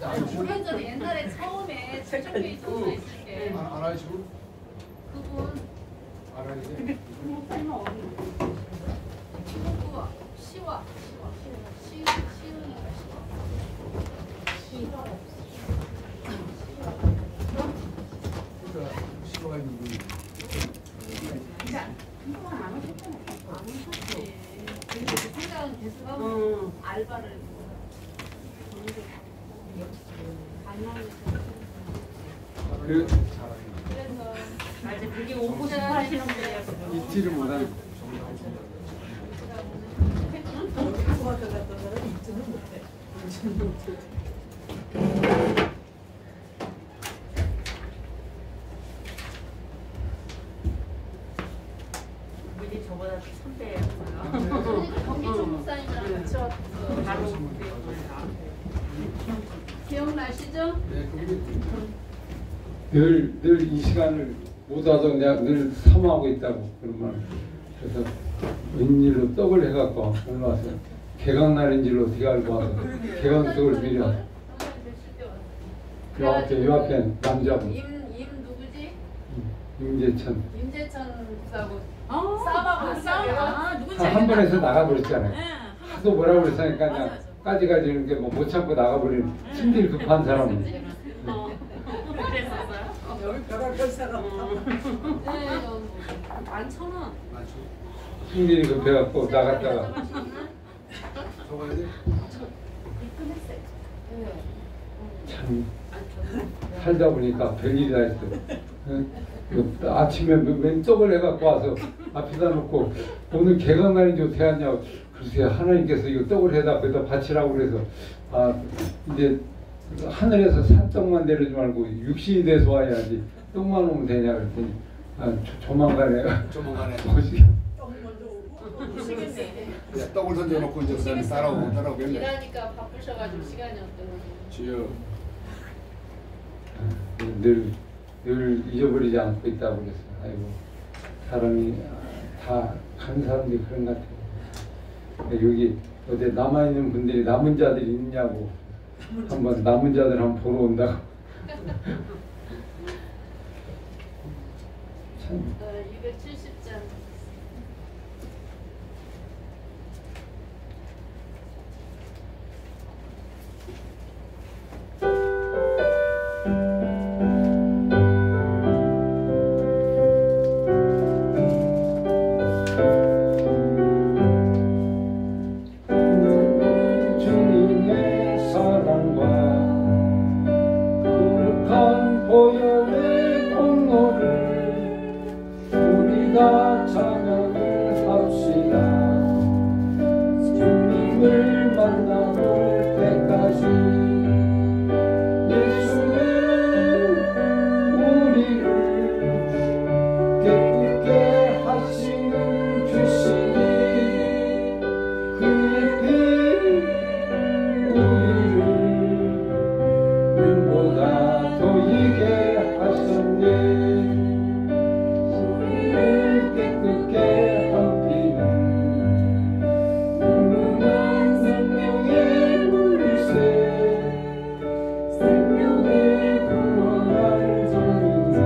오래전에 옛날에 처음에 최종에 있었을 때. 안 하시고? 그분. 안 하시지? 그거 시와. 시흥인가 시와. 그러니까 시와 있는 분이. 생각은 계속 알바를 그래서 이제 그게 오고 싶어 하시는 분이에요. 잊지를 못하는. 분이 저보다 선배예요. 경기총 목사님이랑 같이 왔어. 바로 기억나시죠? 네, 그게 늘 이 시간을 못 와서 내가 늘 사모하고 있다고 그런 말. 그래서 웬일로 떡을 해갖고 오늘 와서 개강날인 줄 어떻게 알고 와서 개강떡을 미리 와서 요 앞에 남자분 임 누구지? 임재천 임재천 목사고 싸바고 누군지 한 번에서 나가버렸잖아요. 하도 뭐라고 그랬으니까 그냥 까지까지 이렇게 뭐 못 참고 나가버린 심질 급한 사람은. 그랬었어요? 여기 벼락할 사람. 네, 11,000원. 맞죠? 심질이 급해갖고 나갔다가 적어야 돼? 입금했어요. 네. 참 살다 보니까 별일이 다 있어. 아침에 맨 떡을 해갖고 와서 앞에다 놓고 오늘 개강날인지 어떻게 하냐고. 글쎄 하나님께서 이거 떡을 해다 거기다 바치라고 그래서 이제 하늘에서 산떡만 내려주지 말고 육신이 돼서 와야지 떡만 오면 되냐 그랬더니 조만간에 오시게. 떡 먼저 오고. 미치겠네. 야, 떡을 던져놓고 이제 그 다음에 따라오고 맨날. 일하니까 바쁘셔가지고 시간이 없더라고요. 주여. 늘 잊어버리지 않고 있다고 그랬어요. 아이고 사람이 다 간 사람들이 그런 것 같아요. 여기 어디 남아있는 분들이 남은 자들이 있냐고 한번 남은 자들 한번 보러 온다고. 참 270장. 주님의 사랑과 거룩한 보혈의 공로를 우리가 찬양을 합시다. 주님을 만나볼 때까지 예수는 우리를 깨끗게 하시는 주시니 그의 피 우리를 눈보다 더 이게 하셨네. 우리를 깨끗게 한 피는 무궁한 생명의 물새 생명의 구원을 전인사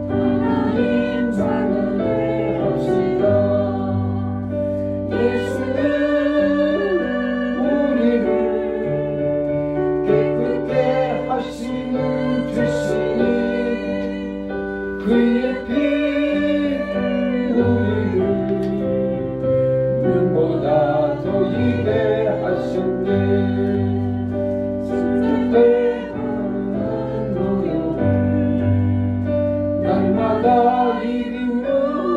하나님 찬양을 합시다. 예수는 우리를 깨끗게 하시는 주시니 그의 피 우리를 눈보다 더 이게 하셨네. 십자가에 가는 노여를 날마다 이기며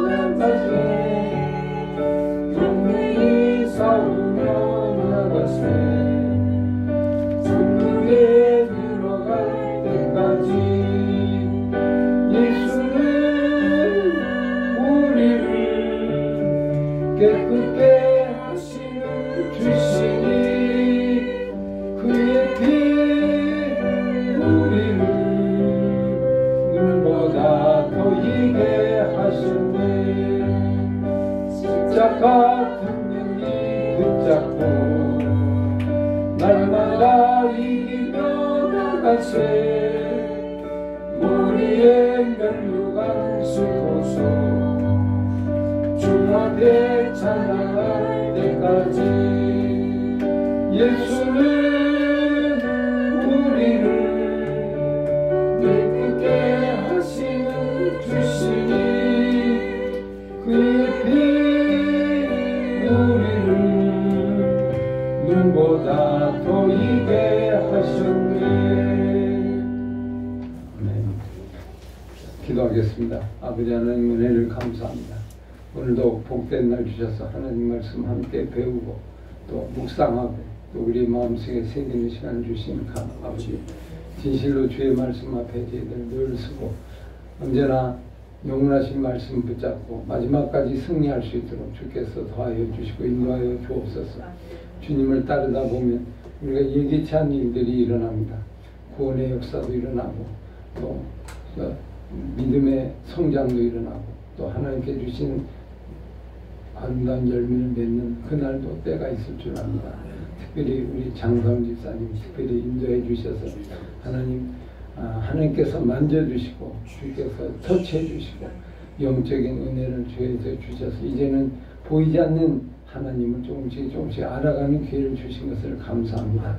나가세. 용맹히 싸우며 나가세. 천국에 들어갈 때까지 예수는 우리를 깨끗게 하시는 주시니 그의 피 우리를 눈보다 더 이게 하셨네. 십자가 등등이 붙잡고 날마다 이 하세 우리의 멸류관 쓰고서 주 앞에 찬양할 때까지 예수는 우리를 기쁘게 하시는 주시니 그의 피 우리를 눈보다 보이게 하셨네. 아멘. 기도하겠습니다. 아버지 하나님 은혜를 감사합니다. 오늘도 복된 날 주셔서 하나님 말씀 함께 배우고 또 묵상하고 또 우리 마음속에 새기는 시간을 주신 아버지 진실로 주의 말씀 앞에 저희들 늘 서고 언제나 영원하신 말씀 붙잡고 마지막까지 승리할 수 있도록 주께서 더하여 주시고 인도하여 주옵소서. 주님을 따르다 보면 우리가 예기치 않은 일들이 일어납니다. 구원의 역사도 일어나고 또 믿음의 성장도 일어나고 또 하나님께 주신 아름다운 열매를 맺는 그날도 때가 있을 줄 압니다. 특별히 우리 장성 집사님 특별히 인도해 주셔서 하나님께서 만져주시고 주께서 터치해 주시고 영적인 은혜를 주에서 주셔서 이제는 보이지 않는 하나님을 조금씩 알아가는 기회를 주신 것을 감사합니다.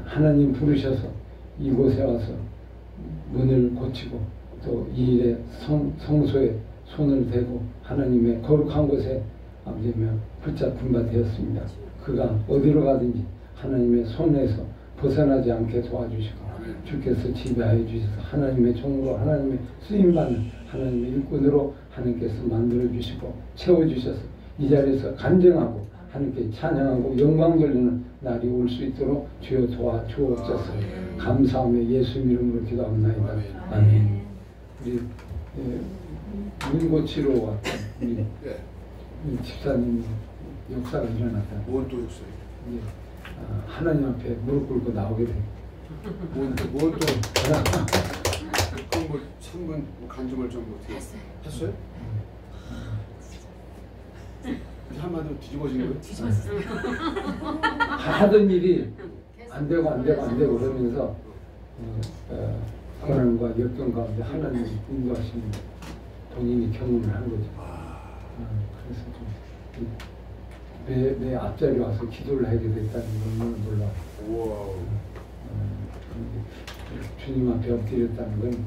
하나님 부르셔서 이곳에 와서 문을 고치고 또 이 일에 성소에 손을 대고 하나님의 거룩한 곳에 아버지며 붙잡힌 바 되었습니다. 그가 어디로 가든지 하나님의 손에서 벗어나지 않게 도와주시고 주께서 지배하여 주셔서 하나님의 종으로 하나님의 쓰임받는 하나님의 일꾼으로 하나님께서 만들어주시고 채워주셔서 이 자리에서 간증하고 하나님께 찬양하고 영광 돌리는 날이 올 수 있도록 주여 도와주옵소서. 감사하며 예수 이름으로 기도합니다. 아멘. 우리 문 고치러 왔던 우리 집사님 역사가 일어났다. 뭔 또 역사예요? 하나님 앞에 무릎 꿇고 나오게 돼. 뭔 또? 그럼 뭐 3분 간증을 좀 어떻게 했어요? 한마디로 뒤집어진 거예요? 뒤집었어요. 하던 일이 안 되고 그러면서 고난과 역경 가운데 하나님 인도하시는 본인이 경험을 한 거죠. 그래서 좀 내 앞자리 와서 기도를 하게 됐다는 걸 몰라. 주님 앞에 엎드렸다는 건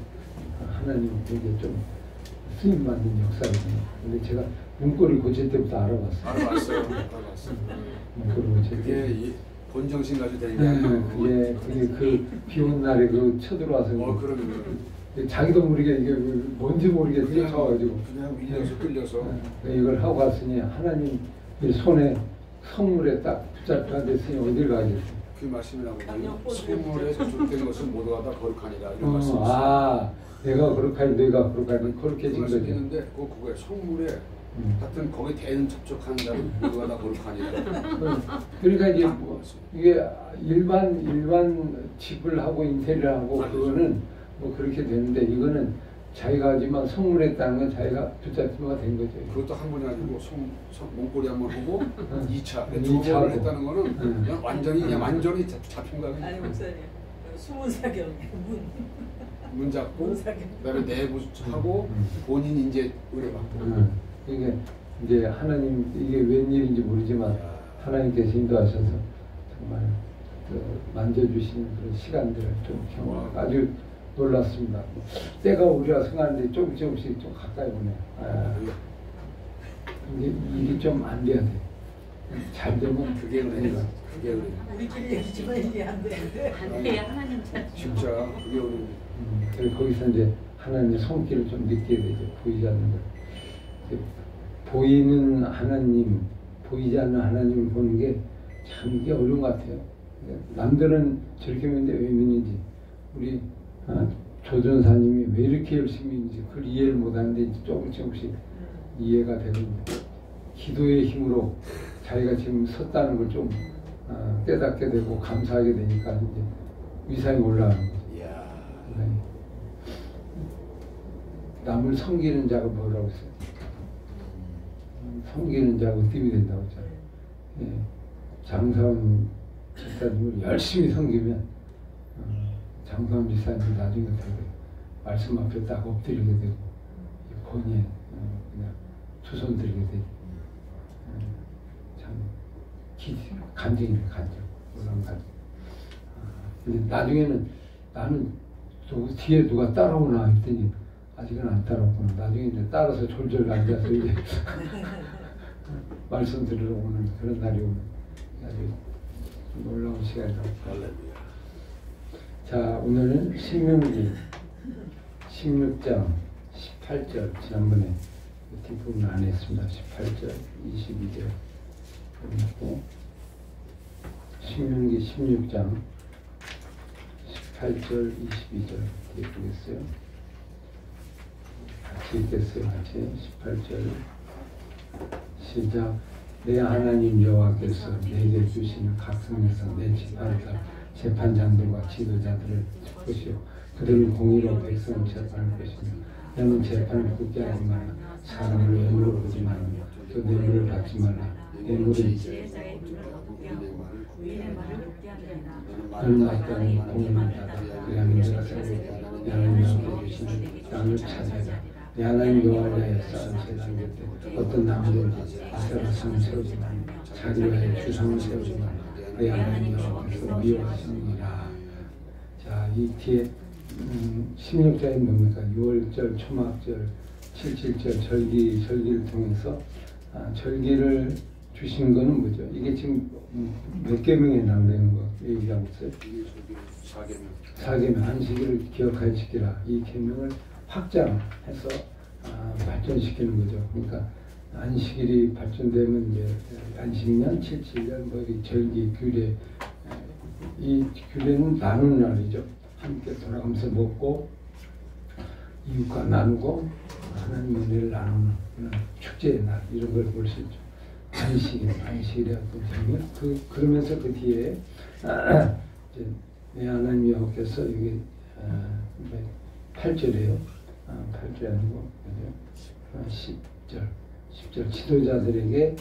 하나님에게 좀 쓰임 받는 역사거든요. 근데 제가 문고리를 고칠 때부터 알아봤어요. 문고리 고칠 때. 그게 본정신 가지고 되는 게 아니고. 그게 그 비 오는 날에 그 쳐들어와서. 그러면. 자기도 모르게 이게 뭔지 모르게 뛰어가가지고. 그냥 밀려서 끌려서. 이걸 하고 갔으니 하나님 손에 성물에 딱 붙잡혀 됐으니 어딜 가겠어요. 그 말씀이라고. 성물에 접촉된 것은 모두가 다 거룩하니라 이런 말씀. 내가 거룩하니 너희가 거룩하니 거룩해진 거죠. 있는데 그거에 성물에 하여튼 거기 대는 접촉한 자는 모두가 다 거룩하니라. 그러니까 이제 이게 일반 집을 하고 인테리어 하고 그거는 뭐 그렇게 되는데 이거는 자기가 하지만 성물했다는 건 자기가 붙잡히가 된 거죠. 그것도 한 번이 아니고 몸꼬리 한 번 하고 2차, 두 2차 번을 했다는 거는 그냥 완전히 잡힌 거예요. 아니 목사님 수문사경 문 잡고 그다음에 내부 하고 본인 이제 의뢰받고. 이게 이제 하나님 이게 웬일인지 모르지만 하나님께서 인도하셔서 정말 만져주시는 그런 시간들을 좀 경험하고 아주 놀랐습니다. 때가 우리가 승하는데 조금씩 좀 가까이 오네요. 이게 일이 좀 안 돼야 돼. 잘 되면 그게 은혜가. 우리끼리 얘기지만 이게 안 돼. 안 돼요. 하나님 잘. 진짜 그게 은혜. 그래서 거기서 이제 하나님의 손길을 좀 느끼게 되죠. 보이지 않는 것. 보이는 하나님, 보이지 않는 하나님을 보는 게 참 이게 어려운 것 같아요. 남들은 저렇게 믿는데 왜 믿는지 우리 조전사님이 왜 이렇게 열심히 믿는지 그걸 이해를 못하는데 조금씩 이해가 되고 기도의 힘으로 자기가 지금 섰다는 걸 좀 깨닫게 되고 감사하게 되니까 이제 위상이 올라가는 거죠. 남을 섬기는 자가 뭐라고 했어요? 섬기는 자가 으뜸이 된다고 했잖아요. 장사원 집사님을 열심히 섬기면 장도환 지사님 나중에 되게 말씀 앞에 딱 엎드리게 되고 본에 그냥 투손 드리게 되고 참 간증이네 간증 그런 간증. 근데 나중에는 나는 또 뒤에 누가 따라오나 했더니 아직은 안 따라오구나. 나중에 이제 따라서 졸졸 앉아서 이제 말씀 들으러 오는 그런 날이 오면 아주 놀라운 시간이라고. 자, 오늘은 신명기 16장 18절 지난번에 뒷부분 안 했습니다. 18절, 22절 그리고 신명기 16장 18절, 22절 읽겠어요. 같이 읽겠어요. 같이 18절 시작. 내 하나님 여호와께서 내게 주시는 각 성에서 내 지파를 따라 재판장들과 지도자들을 것이요 그들은 공의로 백성을 재판할 것이며 너는 재판을 굳게 하지 말라. 사람을 뇌물로 보지 말라. 또 뇌물을 받지 말라. 뇌물은 지혜자의 눈을 어둡게 하고 부인의 말을 웃게 하느니라. 너는 마땅히 공의를 받아 그리하면 내가 내 하나님 여호와께 주시는 땅을 차지하라. 내 하나님 여호와를 위하여 쌓은 제단 곁에 어떤 나무든지 아세라 성을 세우지 말며 자기를 위하여 주상을 세우지 말라. 내 하나님 여호와께서 미워하시느니라. 자, 이 뒤에 16절이 뭡니까? 6월절, 초막절, 77절 절기를 통해서 절기를 주신 거는 뭐죠? 이게 지금 몇 계명에 나오는 거 얘기하고 있어요? 4계명 안식일을 기억하여 지키라. 이 계명을 확장해서 발전시키는 거죠. 그러니까 안식일이 발전되면 이제 안식년, 77년, 뭐 이 절기, 규례, 이 규례는 나누는 날이죠. 함께 돌아가면서 먹고 이웃과 나누고 하나님 은혜를 나누는 그런 축제의 날 이런 걸 볼 수 있죠. 안식일의 어떤 의미. 그러면서 그 뒤에 이제 내 하나님 여호와께서 여기 8절이에요. 8절이 아니고 10절 지도자들에게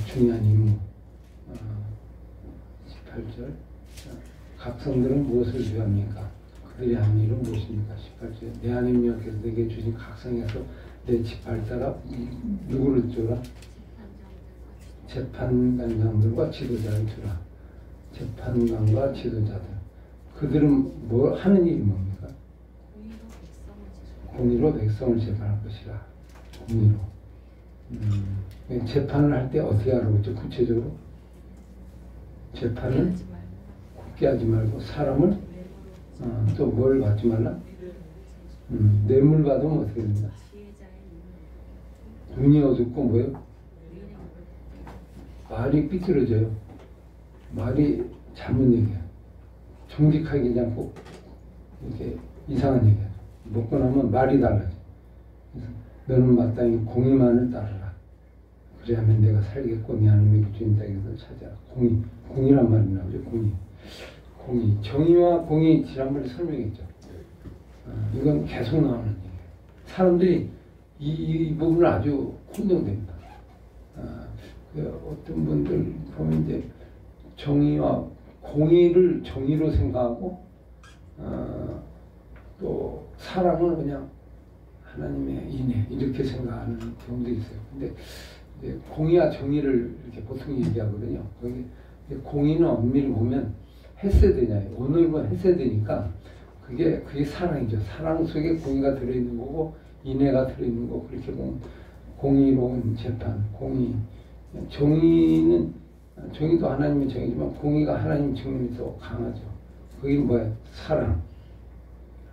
중요한 임무. 18절 각 성들은 무엇을 위함입니까? 그들이 하는 일은 무엇입니까? 18절 내 하나님 여호와께서 내게 주신 각 성에서 내 지파를 따라 누구를 주라? 재판관장들과 지도자를 주라. 재판관과 지도자들 그들은 뭐 하는 일이 뭡니까? 공의로 백성을 재판할 것이라. 공의로. 재판을 할 때 어떻게 하라고 했죠? 구체적으로 재판을 굳게 하지 말고 사람을 또 뭘 받지 말라? 뇌물 받으면 어떻게 됩니까? 눈이 어둡고 뭐예요? 말이 삐뚤어져요. 말이 잘못 얘기해요. 정직하게 그냥 꼭 이렇게 이상한 얘기해요. 먹고 나면 말이 달라져. 너는 마땅히 공의만을 따르라. 그래야만 내가 살겠고 네 하나님의 주인 땅에서 찾아라. 공의란 말이 나오죠. 공의. 정의와 공의 지난번에 설명했죠. 이건 계속 나오는 얘기예요. 사람들이 이 부분을 아주 혼동됩니다. 어떤 분들 보면 이제 정의와 공의를 정의로 생각하고 또 사랑을 그냥 하나님의 인애 이렇게 생각하는 경우도 있어요. 근데 이제 공의와 정의를 이렇게 보통 얘기하거든요. 거기 공의는 엄밀히 보면 헤세드냐, 오늘 뭐 헤세드니까 그게 사랑이죠. 사랑 속에 공의가 들어있는 거고 인애가 들어있는 거고 그렇게 보면 공의로운 재판, 공의, 정의도 하나님의 정의지만 공의가 하나님 정의이 더 강하죠. 그게 뭐야? 사랑.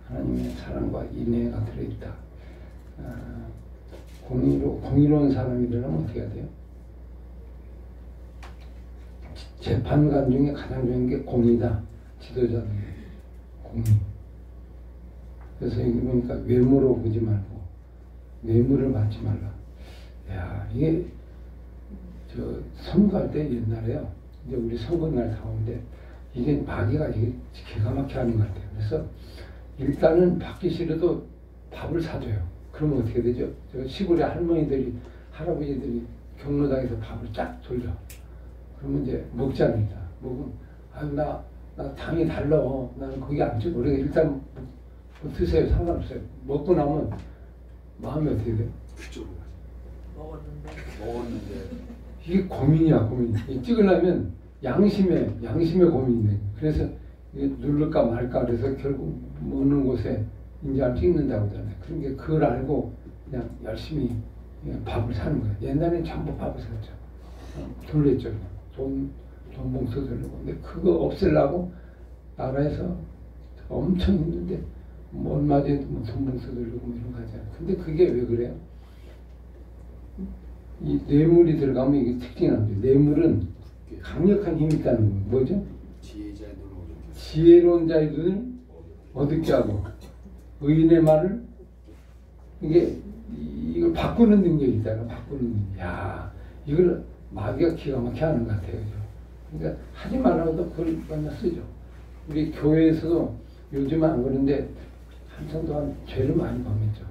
하나님의 사랑과 인애가 들어있다. 공의로운 사람이 되려면 어떻게 해야 돼요? 재판관 중에 가장 중요한 게 공의다. 지도자들 공의. 그래서 여기 보니까 외모로 보지 말고 뇌물을 받지 말라. 야, 이게 선거할 때 옛날에요. 이제 우리 선거날 다 오는데 이게 마귀가 이게 기가 막히게 하는 것 같아요. 그래서 일단은 받기 싫어도 밥을 사줘요. 그러면 어떻게 되죠? 저 시골의 할머니들이 할아버지들이 경로당에서 밥을 쫙 돌려. 그러면 이제 먹자니까 먹으면 아유 나 나 당이 달라. 나는 거기 안 줘. 그래 일단 뭐 드세요. 상관없어요. 먹고 나면 마음이 어떻게 돼? 그쪽으로 먹었는데. 먹었는데 이게 고민이야, 고민. 이 찍으려면 양심의 고민이네. 그래서 이게 누를까 말까 그래서 결국 먹는 곳에 인자를 찍는다고 하잖아요. 그러니까 그걸 알고 그냥 열심히 그냥 밥을 사는 거예요. 옛날엔 전부 밥을 샀죠. 돌렸죠. 돈 봉투 돌리고. 근데 그거 없애려고 나라에서 엄청 힘든데 뭐 얼마 전에 돈 봉투 돌리고 뭐 이런 거 하잖아요. 근데 그게 왜 그래요? 이 뇌물이 들어가면 이게 특징이 납니다. 뇌물은 강력한 힘이 있다는 거예요. 뭐죠? 지혜자의 눈을 어둡게 지혜로운 자의 눈을 어둡게 하고 의인의 말을 이걸 바꾸는 능력이 있잖아. 바꾸는 능력. 야, 이걸 마귀가 기가 막히게 하는 것 같아요. 그죠? 그러니까 하지 말라고도 그걸 맨날 쓰죠. 우리 교회에서도 요즘은 안 그런데 한참 동안 죄를 많이 범했죠.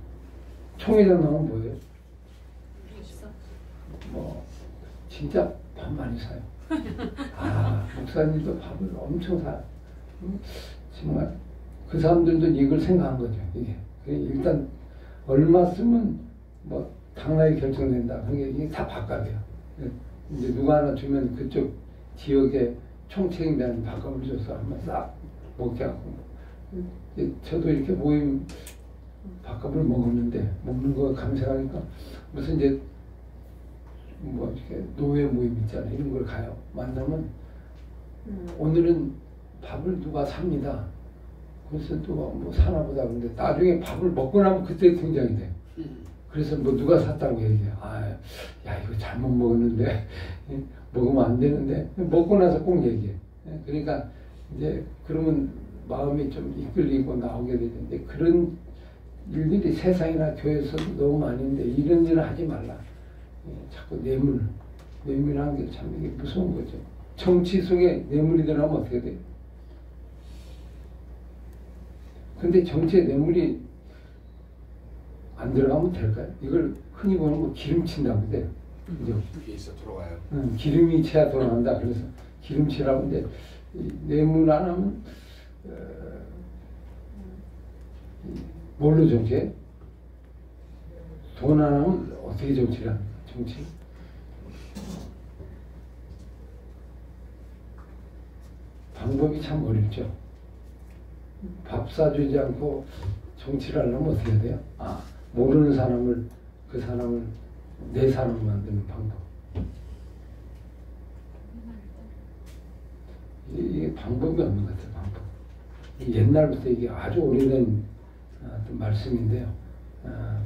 총회장 나오면 뭐예요? 뭐 진짜 밥 많이 사요. 아, 목사님도 밥을 엄청 사요. 정말 그 사람들도 이걸 생각한 거죠. 이게 일단 얼마 쓰면 뭐 당락이 결정된다. 그게 이게 다 밥값이야. 이제 누가 하나 주면 그쪽 지역에 총책임자는 밥값을 줘서 한번 싹 먹게 하고. 저도 이렇게 모임 밥값을 먹었는데 먹는 거 감사하니까 무슨 이제 뭐 이렇게 노예 모임 있잖아요. 이런 걸 가요. 만나면 오늘은 밥을 누가 삽니다. 그래서 누가 뭐 사나 보다. 근데 나중에 밥을 먹고 나면 그때 등장이 돼요. 그래서 뭐 누가 샀다고 얘기해요. 아, 야 이거 잘못 먹었는데 먹으면 안 되는데 먹고 나서 꼭 얘기해. 그러니까 이제 그러면 마음이 좀 이끌리고 나오게 되는데 그런 일들이 세상이나 교회에서도 너무 많이 있는데 이런 일을 하지 말라. 자꾸 뇌물이라는 게 참 이게 무서운 거죠. 정치 속에 뇌물이 들어가면 어떻게 돼요? 근데 정치에 뇌물이 안 들어가면 될까요? 이걸 흔히 보는 거 기름친다고 그래요. 그죠? 그게 있어 돌아가요. 기름이 채야 돌아간다. 그래서 기름치라고 하는데 뇌물 안 하면 뭘로 정치해? 돈 안 하면 어떻게 정치를 합니까? 정치? 방법이 참 어렵죠. 밥 사주지 않고 정치를 하려면 어떻게 해야 돼요? 아, 모르는 사람을 그 사람을 내 사람 만드는 방법. 이게 방법이 없는 것 같아요. 방법. 옛날부터 이게 아주 오래된 어떤 말씀인데요.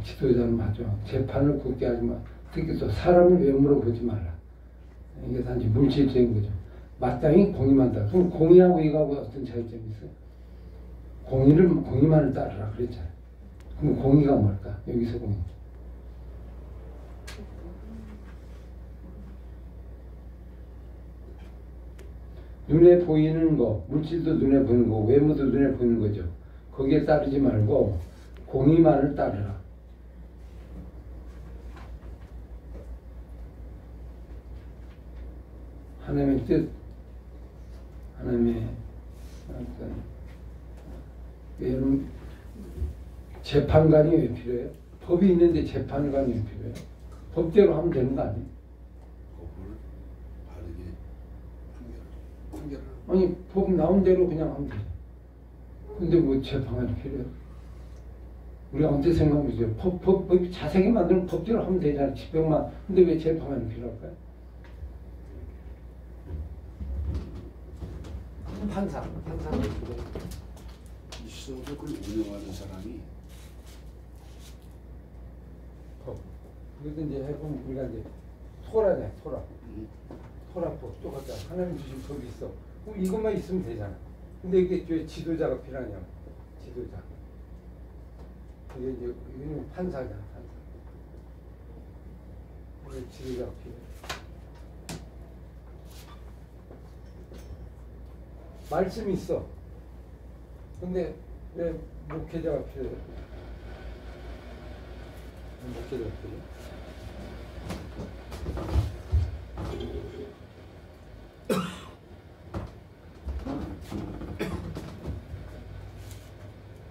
지도자는 맞죠. 재판을 굳게 하지 마. 특히 또 사람을 외모로 보지 말라. 이게 단지 물질적인 거죠. 마땅히 공의만다. 그럼 공의하고 이거하고 어떤 차이점이 있어요? 공의만을 따르라 그랬잖아요. 그럼 공의가 뭘까? 여기서 공의. 눈에 보이는 거, 물질도 눈에 보이는 거, 외모도 눈에 보이는 거죠. 거기에 따르지 말고 공의만을 따르라. 하나님의 뜻, 하나님의 어떤 여러분 재판관이 왜 필요해요? 법이 있는데 재판관이 왜 필요해요? 법대로 하면 되는 거 아니에요? 법을 바르게 판결을 아니 법 나온 대로 그냥 하면 되죠. 근데 뭐 재판관이 필요해요? 우리가 언제 생각해보죠? 법이 자세하게 만들면 법대로 하면 되잖아요. 집행만. 근데 왜 재판관이 필요할까요? 판사는 이 시설을 운영하는 사람이 법. 그래도 이제 해보면 우리가 이제 토라잖아요. 토라법 똑같잖아. 하나님 주신 법이 있어. 그럼 이것만 있으면 되잖아. 근데 이게 왜 지도자가 필요하냐? 지도자. 이게 이제 이거는 판사잖아. 판사. 왜 지도자가 필요해? 말씀이 있어. 근데 왜 목회자가 필요해? 목회자가 필요해?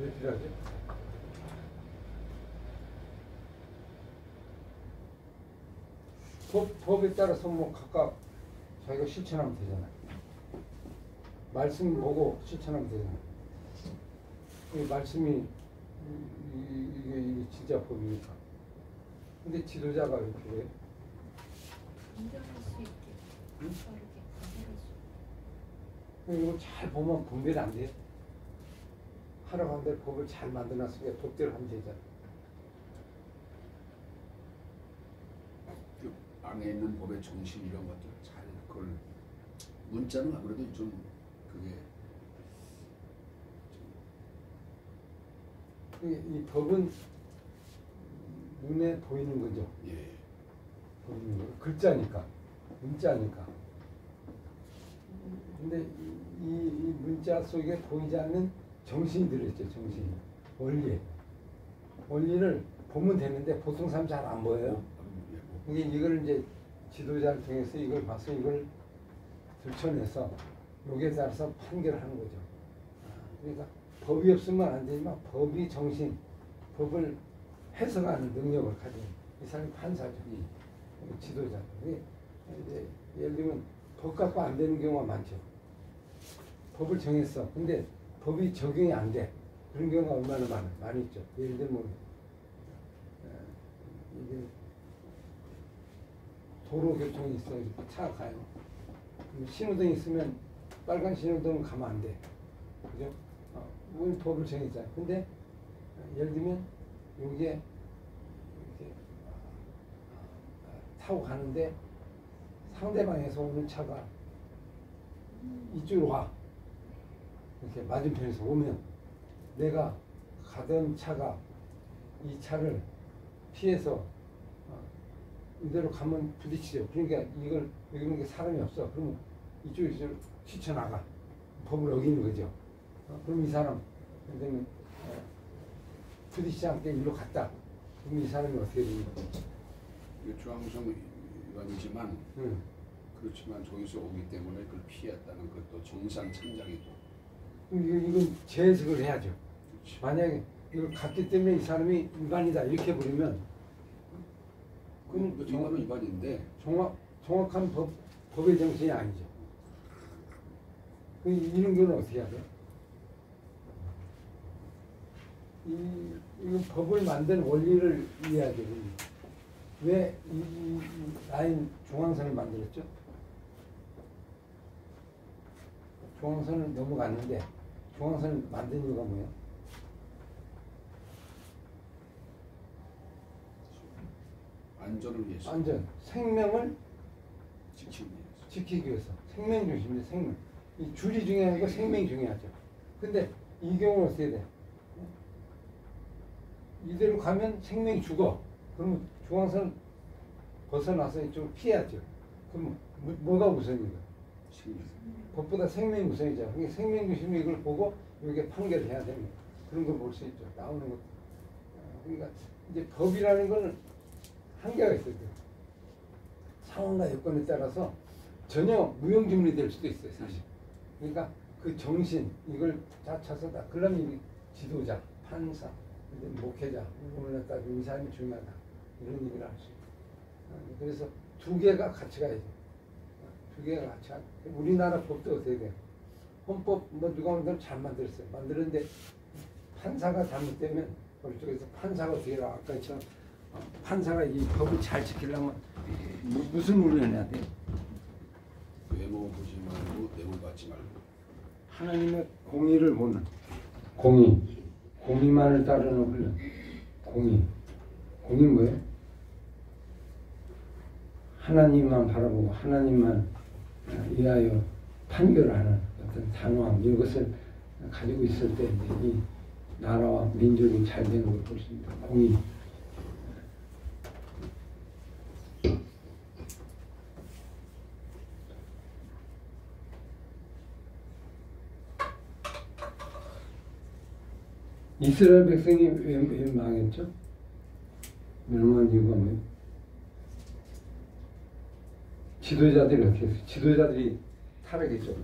왜 필요하죠? 법에 따라서 뭐 각각 자기가 실천하면 되잖아. 말씀 보고 실천하면 되잖아. 이 말씀이 이게 진짜 법이니까. 근데 지도자가 왜 필요해? 인정할 수 있게 응? 서로게 분별할 수 이거 잘 보면 분별이 안 돼. 하러 가는데 법을 잘 만들어놨으니까 법대로 하면 되잖아. 그 안에 있는 법의 정신 이런 것들 잘 그걸 문자는 아무래도 좀 그게 이 법은 눈에 보이는 거죠. 예. 보이는 거. 글자니까, 문자니까. 근데 이 문자 속에 보이지 않는 정신이 들어있죠. 정신, 원리. 원리를 보면 되는데 보통 사람 잘 안 보여요. 이게 이걸 이제 지도자를 통해서 이걸 봐서 이걸 들춰내서 여기에 따라서 판결하는 거죠. 그러니까 법이 없으면 안 되지만 법이 정신, 법을 해석하는 능력을 가진 이 사람이 판사죠. 지도자. 이제 예를 들면 법 갖고 안 되는 경우가 많죠. 법을 정했어. 근데 법이 적용이 안 돼. 그런 경우가 얼마나 많이 있죠. 예를 들면 이게 도로 교통이 있어. 이렇게 차가 가요. 신호등이 있으면 빨간 신호등은 가면 안 돼. 그죠? 우리 법을 정했잖아요. 근데 예를 들면 여기에 이렇게 타고 가는데 상대방에서 오는 차가 이쪽으로 와. 이렇게 맞은편에서 오면 내가 가던 차가 이 차를 피해서 이대로 가면 부딪히죠. 그러니까 이걸 여기는 게 사람이 없어. 그러면 이쪽에서 튀쳐나가. 법을 어기는 거죠. 그럼 이 사람 선생님 부딪히지 않게 일로 갔다. 그럼 이 사람이 어떻게 됩니까? 이게 중앙성 위반이지만 그렇지만 저기서 오기 때문에 그걸 피했다는 것도 정상 참작이고. 이건 재해석을 해야죠. 그렇지. 만약에 이걸 갔기 때문에 이 사람이 위반이다 이렇게 부르면 그럼 위반은 위반인데 정확한 법의 정신이 아니죠. 이런 경우는 어떻게 해야 돼요? 이 법을 만든 원리를 이해해야 돼요. 왜 이 라인 중앙선을 만들었죠? 중앙선을 넘어갔는데 중앙선을 만든 이유가 뭐예요? 안전을 위해서. 안전, 생명을 지키기 위해서. 지키기 위해서. 생명 중심이에요. 생명. 이 줄이 중요한 거 생명이 중요하죠. 근데 이 경우는 어떻게 돼? 이대로 가면 생명이 죽어. 그러면 중앙선 벗어나서 이쪽을 피해야죠. 그럼 뭐가 우선인가? 생명. 법보다 생명이 우선이죠. 그러니까 생명 중심이 이걸 보고 여기에 판결을 해야 되는 그런 걸 볼 수 있죠. 나오는 것. 그러니까 이제 법이라는 건 한계가 있어요. 상황과 여건에 따라서 전혀 무용지물이 될 수도 있어요, 사실. 그러니까 그 정신 이걸 다 차서 다 그러면 이 지도자, 판사, 목회자, 오늘 따지면 이 사람이 중요하다 이런 얘기를 할 수 있어요. 그래서 두 개가 같이 가야죠. 두 개가 같이 가. 우리나라 법도 어떻게 돼요? 헌법 뭐 누가 만들면 잘 만들었어요. 만드는데 판사가 잘못되면 우리 쪽에서 판사가 어떻게 해요? 아까처럼 판사가 이 법을 잘 지키려면 무슨 훈련을 해야 돼요? 외모 보지 말고 내모 받지 말고. 하나님의 공의를 보는 공의만을 따르는 훈련. 공의 뭐예요? 하나님만 바라보고 하나님만 위하여 판결하는 어떤 단호함 이것을 가지고 있을 때 이제 이 나라와 민족이 잘 되는 걸 볼 수 있습니다. 공의. 이스라엘 백성이 왜 망했죠? 멸망한 이유가 뭐예요? 지도자들이 어떻게 했어요? 지도자들이 타락했죠.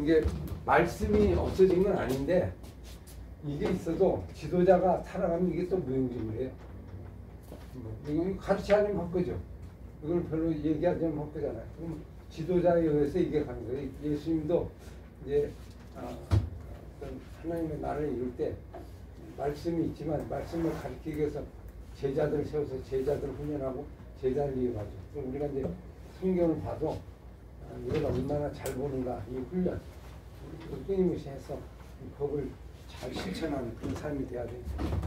이게 말씀이 없어진 건 아닌데 이게 있어도 지도자가 살아가면 이게 또 무용지물이에요. 이거 가르치 않으면 헛거죠. 이걸 별로 얘기하지 않으면 헛거잖아요. 그럼 지도자에 의해서 이게 가는 거예요. 예수님도 이제 어떤 하나님의 나라를 이룰 때 말씀이 있지만 말씀을 가르치기 위해서 제자들을 세워서 제자들을 훈련하고 제자를 이어가죠. 그럼 우리가 이제 성경을 봐도 이걸 얼마나 잘 보는가 이 훈련 우리 끊임없이 해서 이 법을 잘 실천하는 그런 삶이 돼야 돼.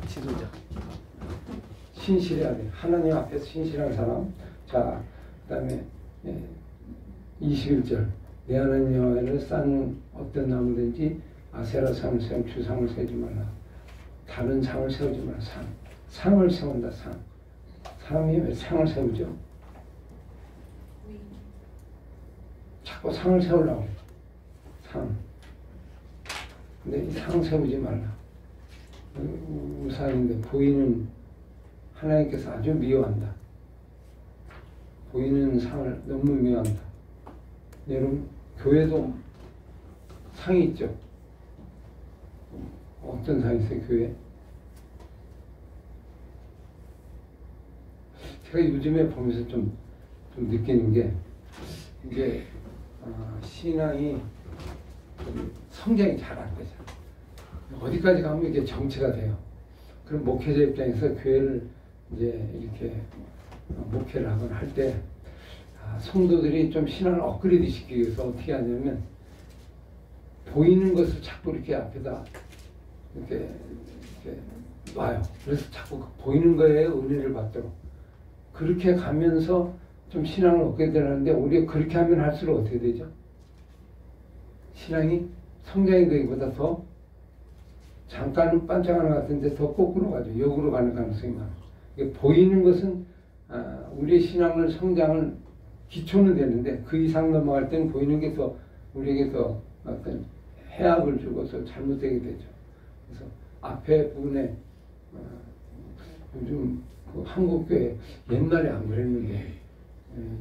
지도자 신실해야 돼. 하나님 앞에서 신실한 사람. 자, 그다음에 21절 내 하나님 여호와를 쌓는 어떤 나무든지 아세라 상을 세우면 주상을 세우지 말라. 다른 상을 세우지 말라. 상을 세운다. 상이 왜 상을 세우죠? 자꾸 상을 세우려고 상. 근데 이 상 세우지 말라. 우상인데 보이는 하나님께서 아주 미워한다. 보이는 상을 너무 미워한다. 여러분 교회도 상이 있죠. 어떤 상이 있어요 교회? 제가 요즘에 보면서 좀 느끼는 게 이게 신앙이 성장이 잘 안 되잖아요. 어디까지 가면 이게 정체가 돼요. 그럼 목회자 입장에서 교회를 이제 이렇게 목회를 하거나 할 때 성도들이 좀 신앙을 업그레이드 시키기 위해서 어떻게 하냐면 보이는 것을 자꾸 이렇게 앞에다 이렇게 놔요. 그래서 자꾸 보이는 거에 은혜를 받도록 그렇게 가면서 좀 신앙을 얻게 되는데 오히려 그렇게 하면 할수록 어떻게 되죠? 신앙이 성장이 되기보다 더 잠깐 반짝하는 것 같은데 더 거꾸로 가죠. 역으로 가는 가능성이 많아요. 보이는 것은 우리의 신앙을 성장을 기초는 되는데 그 이상 넘어갈 때는 보이는 게 더 우리에게 더 어떤 해악을 주고서 잘못되게 되죠. 그래서 앞에 부분에 요즘 그 한국교회 옛날에 안 그랬는데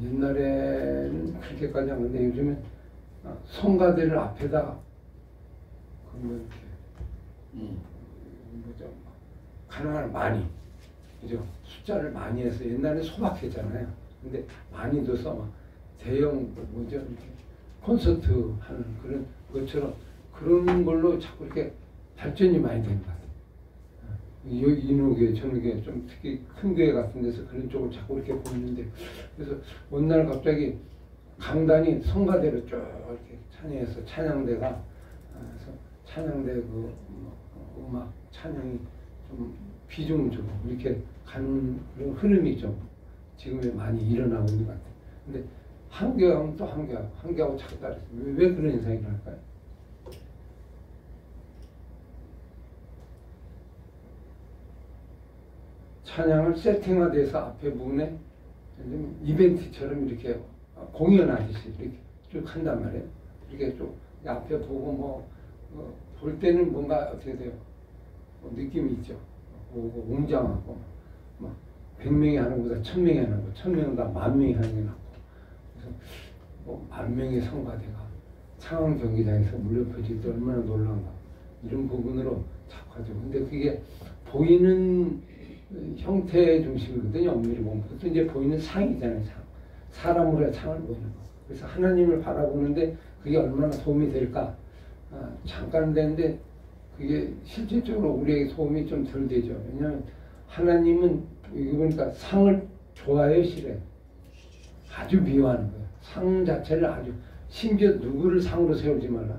옛날에는 그렇게까지 안 그랬는데 요즘은 성가대를 앞에다가 그러면 이렇게 뭐죠? 가능한 많이 그죠? 숫자를 많이 해서 옛날에 소박했잖아요. 근데 많이 둬서 막 대형 뭐죠? 이렇게 콘서트 하는 그런 것처럼 그런 걸로 자꾸 이렇게 발전이 많이 된 것 같아요. 인후교회, 전후교회 좀 특히 큰 교회 같은 데서 그런 쪽을 자꾸 이렇게 보이는데 그래서 어느 날 갑자기 강단이 성가대로 쭉 이렇게 찬양해서 찬양대가 그래서 찬양대 그 음악 찬양이 좀 비중을 주고 이렇게 가는 그런 흐름이 좀 지금에 많이 일어나고 있는 것 같아요. 근데 한교하면 또 한교하고 자꾸 따라서 왜 그런 현상이 일어날까요? 찬양을 세팅화돼서 앞에 부분에 이벤트처럼 이렇게 공연하듯이 이렇게 쭉 한단 말이에요. 이렇게 쭉 앞에 보고 볼 때는 뭔가 어떻게 돼요? 느낌이 있죠. 보고 웅장하고 막 100명이 하는 것보다 1000명이 하는 거, 1000명보다 10,000명이 하는 게 낫고 그래서 10,000명의 성가대가 상암 경기장에서 물려 퍼질 때 얼마나 놀라운가 이런 부분으로 자꾸 하죠. 근데 그게 보이는 형태의 중심이거든요. 엄밀히 보면 그것도 이제 보이는 상이잖아요. 사람으로의 상을 보이는 거. 그래서 하나님을 바라보는데 그게 얼마나 도움이 될까? 잠깐 되는데 그게 실질적으로 우리에게 도움이 좀 덜 되죠. 왜냐하면 하나님은 이거 보니까 상을 좋아해요, 싫어해요? 아주 미워하는 거예요. 상 자체를 아주 심지어 누구를 상으로 세우지 말라.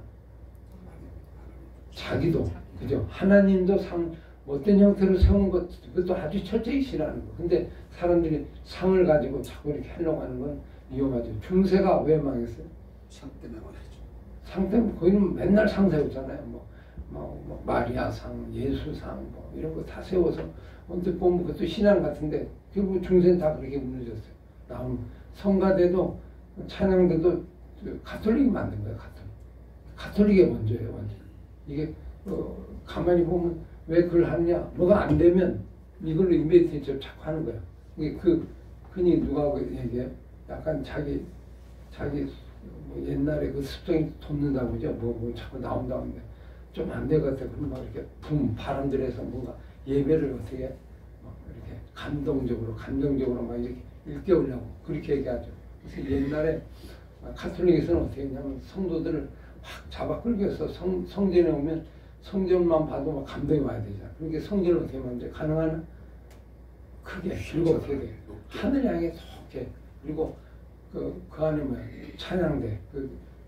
자기도 그죠? 하나님도 상 어떤 형태로 세운 것 그것도 아주 철저히 싫어하는 거. 근데 사람들이 상을 가지고 자꾸 이렇게 하려고 하는 건 위험하죠. 중세가 왜 망했어요? 상 때문에 망했죠. 상 때문에 거기는 맨날 상 세웠잖아요. 뭐 마리아상, 예수상 뭐 이런 거 다 세워서 언뜻 보면 그것도 신앙 같은데 결국 중세는 다 그렇게 무너졌어요. 나온 성가대도 찬양대도 가톨릭이 만든 거예요. 가톨릭이 먼저예요. 완전. 이게 가만히 보면 왜 그걸 하느냐? 뭐가 안 되면 이걸로 이벤트처럼 자꾸 하는 거야. 이게 흔히 누가 얘기해요? 약간 자기 뭐 옛날에 그 습성이 돋는다고 그죠? 뭐 자꾸 나온다는데 좀 안 되겠다. 그럼 막 이렇게 바람들에서 뭔가 예배를 어떻게 이렇게 감정적으로 막 이렇게 일깨우려고 그렇게 얘기하죠. 그래서 옛날에 가톨릭에서는 어떻게 했냐면 성도들을 막 잡아 끌고서 성전에 오면 성전만 봐도 막 감동이 와야 되잖아. 그러니까 성전을 어떻게 만들어? 가능한 크게 그리고 어떻게 돼? 하늘 향해 좋게 그리고 그 안에 뭐 찬양대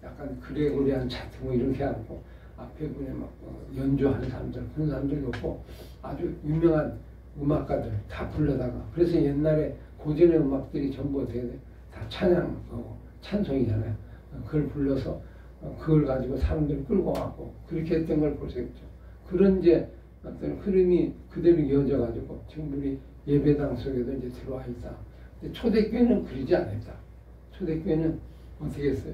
약간 그레고리안 차트 뭐 이렇게 하고 앞에 분에 막 연주하는 사람들 그런 사람들이 없고 아주 유명한 음악가들 다 불러다가 그래서 옛날에 고전의 음악들이 전부 어떻게 돼? 다 찬송이잖아요. 그걸 불러서 그걸 가지고 사람들을 끌고 왔고 그렇게 했던 걸 볼 수 있죠. 그런 이제 어떤 흐름이 그대로 이어져 가지고 지금 우리 예배당 속에도 이제 들어와 있다. 근데 초대교회는 그러지 않았다. 초대교회는 어떻게 했어요?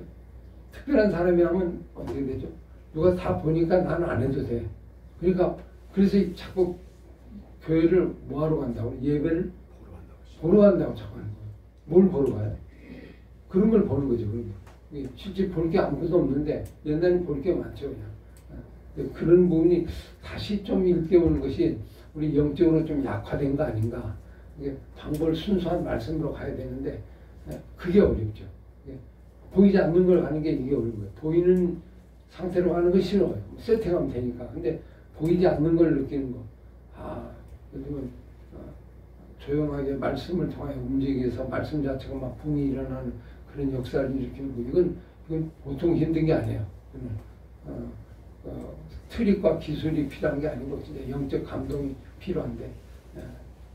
특별한 사람이 하면 어떻게 되죠? 누가 다 보니까 나는 안 해도 돼. 그러니까 그래서 자꾸 교회를 뭐하러 간다고? 예배를 보러 간다고 자꾸 하는 거예요. 뭘 보러 가요? 그런 걸 보는 거죠. 그런 거. 실제 볼 게 아무것도 없는데 옛날엔 볼 게 많죠. 그냥. 그런 부분이 다시 좀 일깨우는 것이 우리 영적으로 좀 약화된 거 아닌가. 방법을 순수한 말씀으로 가야 되는데 그게 어렵죠. 보이지 않는 걸 가는 게 이게 어려운 거예요. 보이는 상태로 가는 거 싫어요. 세팅하면 되니까. 근데 보이지 않는 걸 느끼는 거. 요즘은 조용하게 말씀을 통하여 움직여서 말씀 자체가 막 붕이 일어나는 그런 역사를 일으키는 거. 이건 보통 힘든 게 아니에요. 트릭과 기술이 필요한 게 아니고 진짜 영적 감동이 필요한데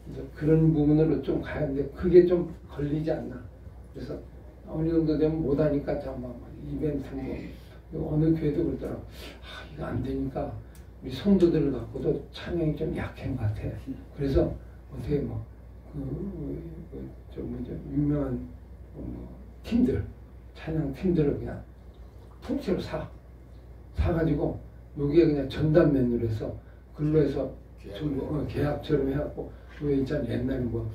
그래서 그런 부분으로 좀 가야 하는데 그게 좀 걸리지 않나. 그래서 어느 정도 되면 못하니까 참 이벤트 뭐 어느 교회도 그러더라고. 이거 안 되니까 우리 성도들을 갖고도 찬양이 좀 약한 것 같아. 그래서 어떻게 유명한 팀들 찬양 팀들을 그냥 통째로 사가지고 여기에 그냥 전담 메뉴로 해서 글로 해서 전부 계약처럼 해갖고 왜 있잖아요. 옛날에 뭐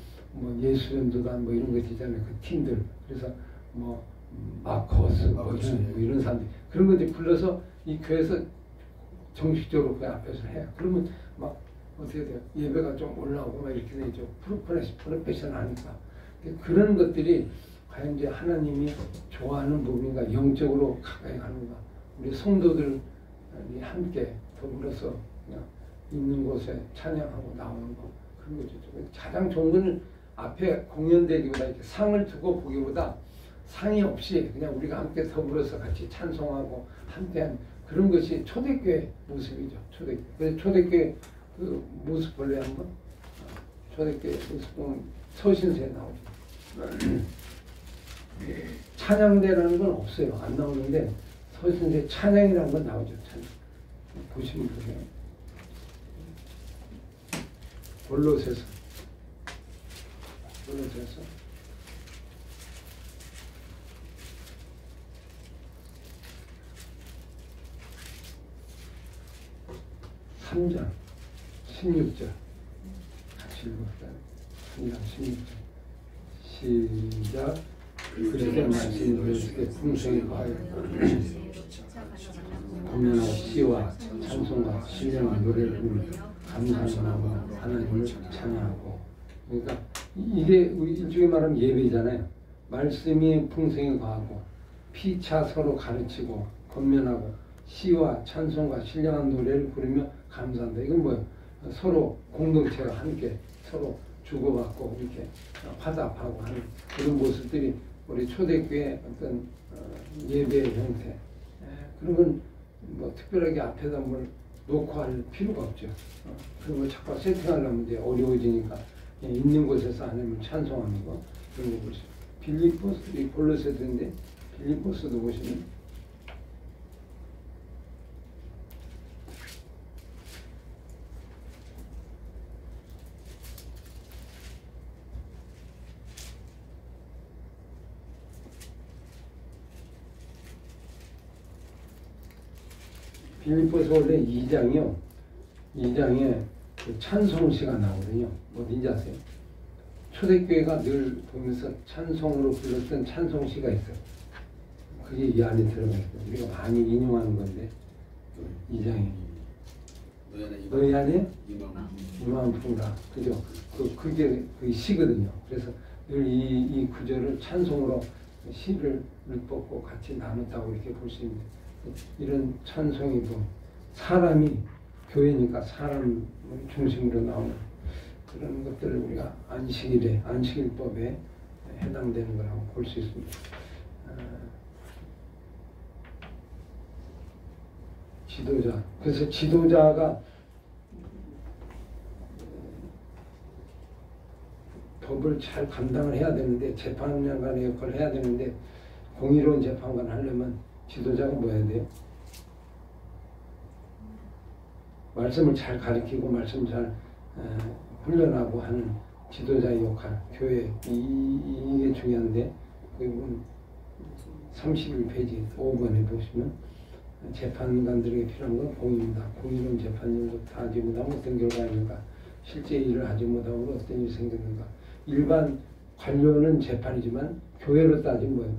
예수전도단 뭐 이런 거 있잖아요. 그 팀들 그래서 마커스 뭐 이런 사람들 그런 거 이제 불러서 이 교회에서 정식적으로 그 앞에서 해요. 그러면 막 어떻게 돼요? 예배가 좀 올라오고 막 이렇게 되죠. 프로페셔널하니까 그런 것들이 과연 이제 하나님이 좋아하는 부분인가 영적으로 가까이 가는가 우리 성도들이 함께 더불어서 그냥 있는 곳에 찬양하고 나오는 거 그런 거죠. 가장 좋은 거는 앞에 공연되기보다 이렇게 상을 두고 보기보다 상이 없이 그냥 우리가 함께 더불어서 같이 찬송하고 함께한 그런 것이 초대교회 모습이죠. 초대교회. 그래서 초대교회 그 모습 볼래 한번? 초대교회 모습 보면 서신서에 나오죠. 찬양대라는 건 없어요. 안 나오는데 서신서에 찬양이라는 건 나오죠. 찬양. 보시면 보세요. 골로새서 3장 16절 같이 읽읍시다. 3장 16절 시작. 그래서 말씀이 그에게 풍성히 가하여 공연하고 시와 찬송과 신령한 노래를 부르며 감사하고 하나님을 찬양하고 그러니까 이게 우리 일종의 말하면 예배잖아요. 말씀이 풍성히 가하고 피차 서로 가르치고 권면하고 시와 찬송과 신령한 노래를 부르며 감사한다. 이건 뭐예요? 서로 공동체가 함께 서로 주고받고 이렇게 화답하고 하는 그런 모습들이 우리 초대교회 어떤 예배의 형태 그런 건 뭐 특별하게 앞에다 뭘 놓고 할 필요가 없죠. 그런 걸 자꾸 세팅하려면 이제 어려워지니까 있는 곳에서 안 하면 찬송하는 거 그런 거 보시죠. 빌립보스, 이 골로새서인데 빌립보스도 보시면 빌립보서 원래 2장이요. 2장에 그 찬송시가 나오거든요. 어딘지 아세요? 초대교회가 늘 보면서 찬송으로 불렀던 찬송시가 있어요. 그게 이 안에 들어가 있어요. 우리가 많이 인용하는 건데 2장에 너희 안에 이만 이만품이다. 그죠? 그게 그 시거든요. 그래서 늘 이 구절을 찬송으로 시를 뽑고 같이 나눴다고 이렇게 볼 수 있는데, 이런 찬송이도 사람이 교회니까 사람을 중심으로 나오는 그런 것들을 우리가 안식일에 안식일법에 해당되는 거라고 볼 수 있습니다. 지도자. 그래서 지도자가 법을 잘 감당을 해야 되는데, 재판관의 역할을 해야 되는데, 공의로운 재판관 하려면 지도자가 뭐 해야 돼요? 말씀을 잘 가르치고 말씀을 잘 훈련하고 하는 지도자의 역할, 교회, 이게 중요한데, 그 31페이지 5번에 보시면 재판관들에게 필요한 건 공의입니다. 공의로운 재판일도 다 하지 못하면 어떤 결과입니까? 실제 일을 하지 못하면 어떤 일이 생기는가? 일반 관료는 재판이지만 교회로 따지면 뭐예요?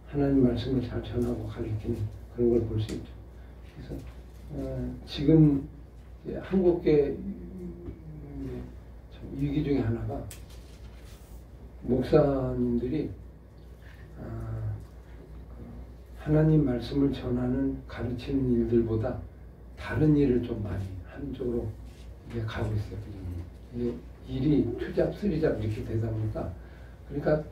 하나님 말씀을 잘 전하고 가르치는 그런 걸 볼 수 있죠. 그래서 지금 한국계 위기 중에 하나가 목사님들이 하나님 말씀을 전하는 가르치는 일들보다 다른 일을 좀 많이 한쪽으로 이제 가고 있어요. 이게 일이 투잡, 쓰리잡 이렇게 되다 보니까, 그러니까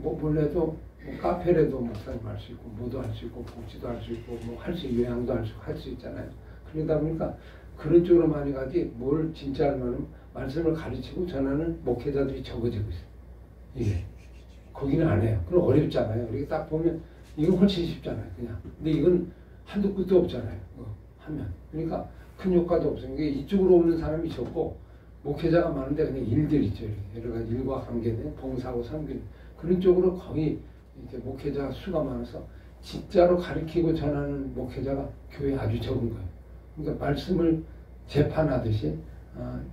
원래도 카페라도 목사님 할 수 있고, 뭐도 할 수 있고, 복지도 할 수 있고, 뭐 할 수, 요양도 할 수 있잖아요. 그러다 보니까 그런 쪽으로 많이 가지, 뭘 진짜 하면 말씀을 가르치고 전하는 목회자들이 적어지고 있어요. 이게 거기는 안 해요. 그럼 어렵잖아요. 이렇게 딱 보면 이건 훨씬 쉽잖아요, 그냥. 근데 이건 한도 끝도 없잖아요. 하면. 그러니까 큰 효과도 없어요. 이쪽으로 오는 사람이 적고, 목회자가 많은데 그냥 일들 있죠. 여러 가지 일과 관계된 봉사하고 섬기는 그런 쪽으로 거의 이제 목회자 수가 많아서 진짜로 가르치고 전하는 목회자가 교회에 아주 적은 거예요. 그러니까 말씀을 재판하듯이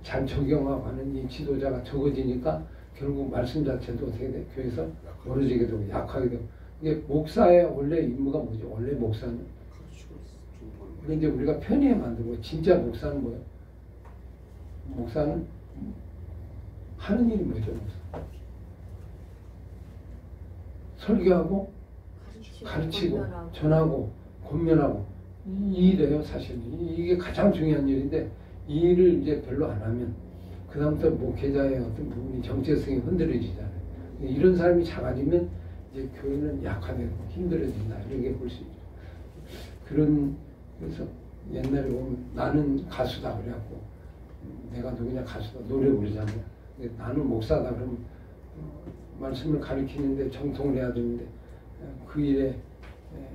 잘 적용하고 하는 이 지도자가 적어지니까 결국 말씀 자체도 어떻게 돼? 교회에서 멀어지게 되고 약하게 되고. 이게 목사의 원래 임무가 뭐죠? 원래 목사는 그런데 우리가 편의에 만들고, 진짜 목사는 뭐예요? 목사는 하는 일이 뭐죠? 목사? 설교하고 가르치고 전하고 권면하고 이 일이에요. 사실 이게 가장 중요한 일인데, 이 일을 이제 별로 안 하면 그 다음부터 목회자의 어떤 부분이 정체성이 흔들어지잖아요. 이런 사람이 작아지면 이제 교회는 약화되고 힘들어진다, 이렇게 볼 수 있죠. 그래서 옛날에 보면 나는 가수다 그래갖고, 내가 누구냐 가수다 노래 부르잖아요. 근데 나는 목사다 그러면 말씀을 가르치는데 정통을 해야 되는데 그 일에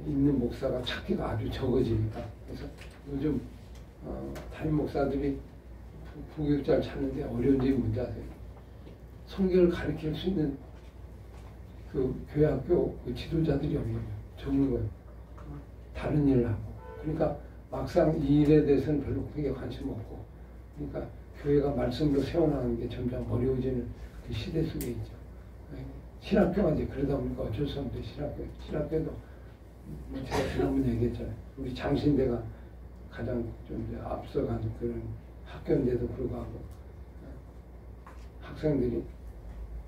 있는 목사가 찾기가 아주 적어지니까, 그래서 요즘 담임 목사들이 부교육자를 찾는데 어려운 점이 뭔지 아세요? 성경을 가르칠 수 있는 그 교회학교 그 지도자들이 없는 거예요. 적는 거예요. 다른 일을 하고. 그러니까 막상 이 일에 대해서는 별로 크게 관심 없고, 그러니까 교회가 말씀으로 세워나가는 게 점점 어려워지는 그 시대 속에 있죠. 신학교가 이제 그러다 보니까 어쩔 수 없는데, 신학교도 제가 지난번 얘기했잖아요. 우리 장신대가 가장 좀 이제 앞서간 그런 학교인데도 불구하고 학생들이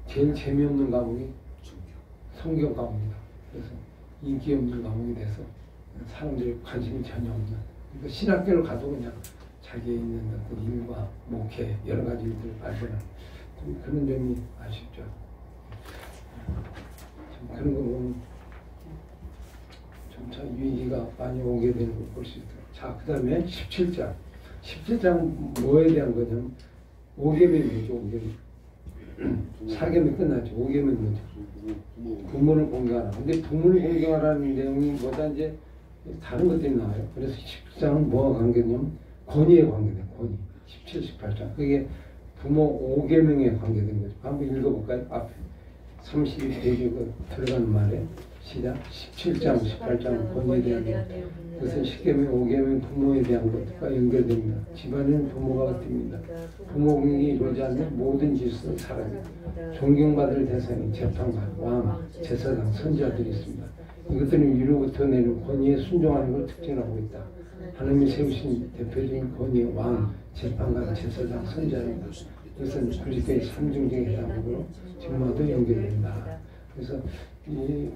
제일 재미없는 과목이 성경 과목이다. 그래서 인기 없는 과목이 돼서 사람들이 관심이 전혀 없는. 그러니까 신학교를 가도 그냥 자기에 있는 어떤 일과 목회 여러 가지 일들을 발견하는 그런 점이 아쉽죠. 참 그런 거 보면 점차 위기가 많이 오게 되는 걸 볼 수 있다. 자, 그 다음에 17장. 17장은 뭐에 대한 거냐면 5계명이 뭐죠? 5계명. 4계명이 끝났죠. 5계명이 뭐죠? 부모를 공경하라. 근데 부모를 공경하라는 내용이 뭐다 이제 다른 것들이 나와요. 그래서 17장은 뭐와 관계냐면 권위에 관계돼요. 권위. 17, 18장. 그게 부모 5계명에 관계된 거죠. 한번 읽어볼까요? 앞에 32페이지 그 들어가는 말에 시작. 17장, 18장 권위에 대한 것. 그것은 10계명, 5계명 부모에 대한 것과 연결됩니다. 집안에는 부모가 어떻습니다. 부모 공경이 이루어지지 않는 모든 질서는 사라집니다. 존경받을 대상이 재판관, 왕, 제사장, 선지자들이 있습니다. 이것들은 위로부터 내는 권위에 순종하는 걸 특징하고 있다. 하나님이 세우신 대표적인 권위, 왕, 재판관, 제사장, 선지자는 이것은 그리스도의 삼중직에 해당하고 직무와도 연결된다. 그래서 이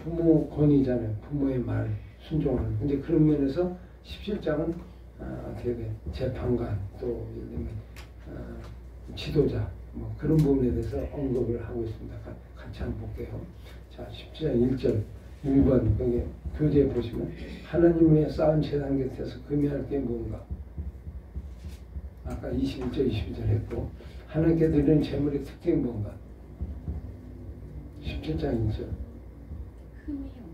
부모 권위잖아요. 부모의 말 순종하는. 근데 그런 면에서 17장은 어떻게 돼? 재판관 또 예를 들면 지도자 뭐 그런 부분에 대해서 언급을 하고 있습니다. 같이 한번 볼게요. 자, 17장 1절 1번 여기 교재에 보시면 하나님 위에 쌓은 재단 곁에서 금해할 게 뭔가 아까 21절 22절 했고 하나님께 드리는 제물의 특징이 뭔가 17장 1절 흠이 없나?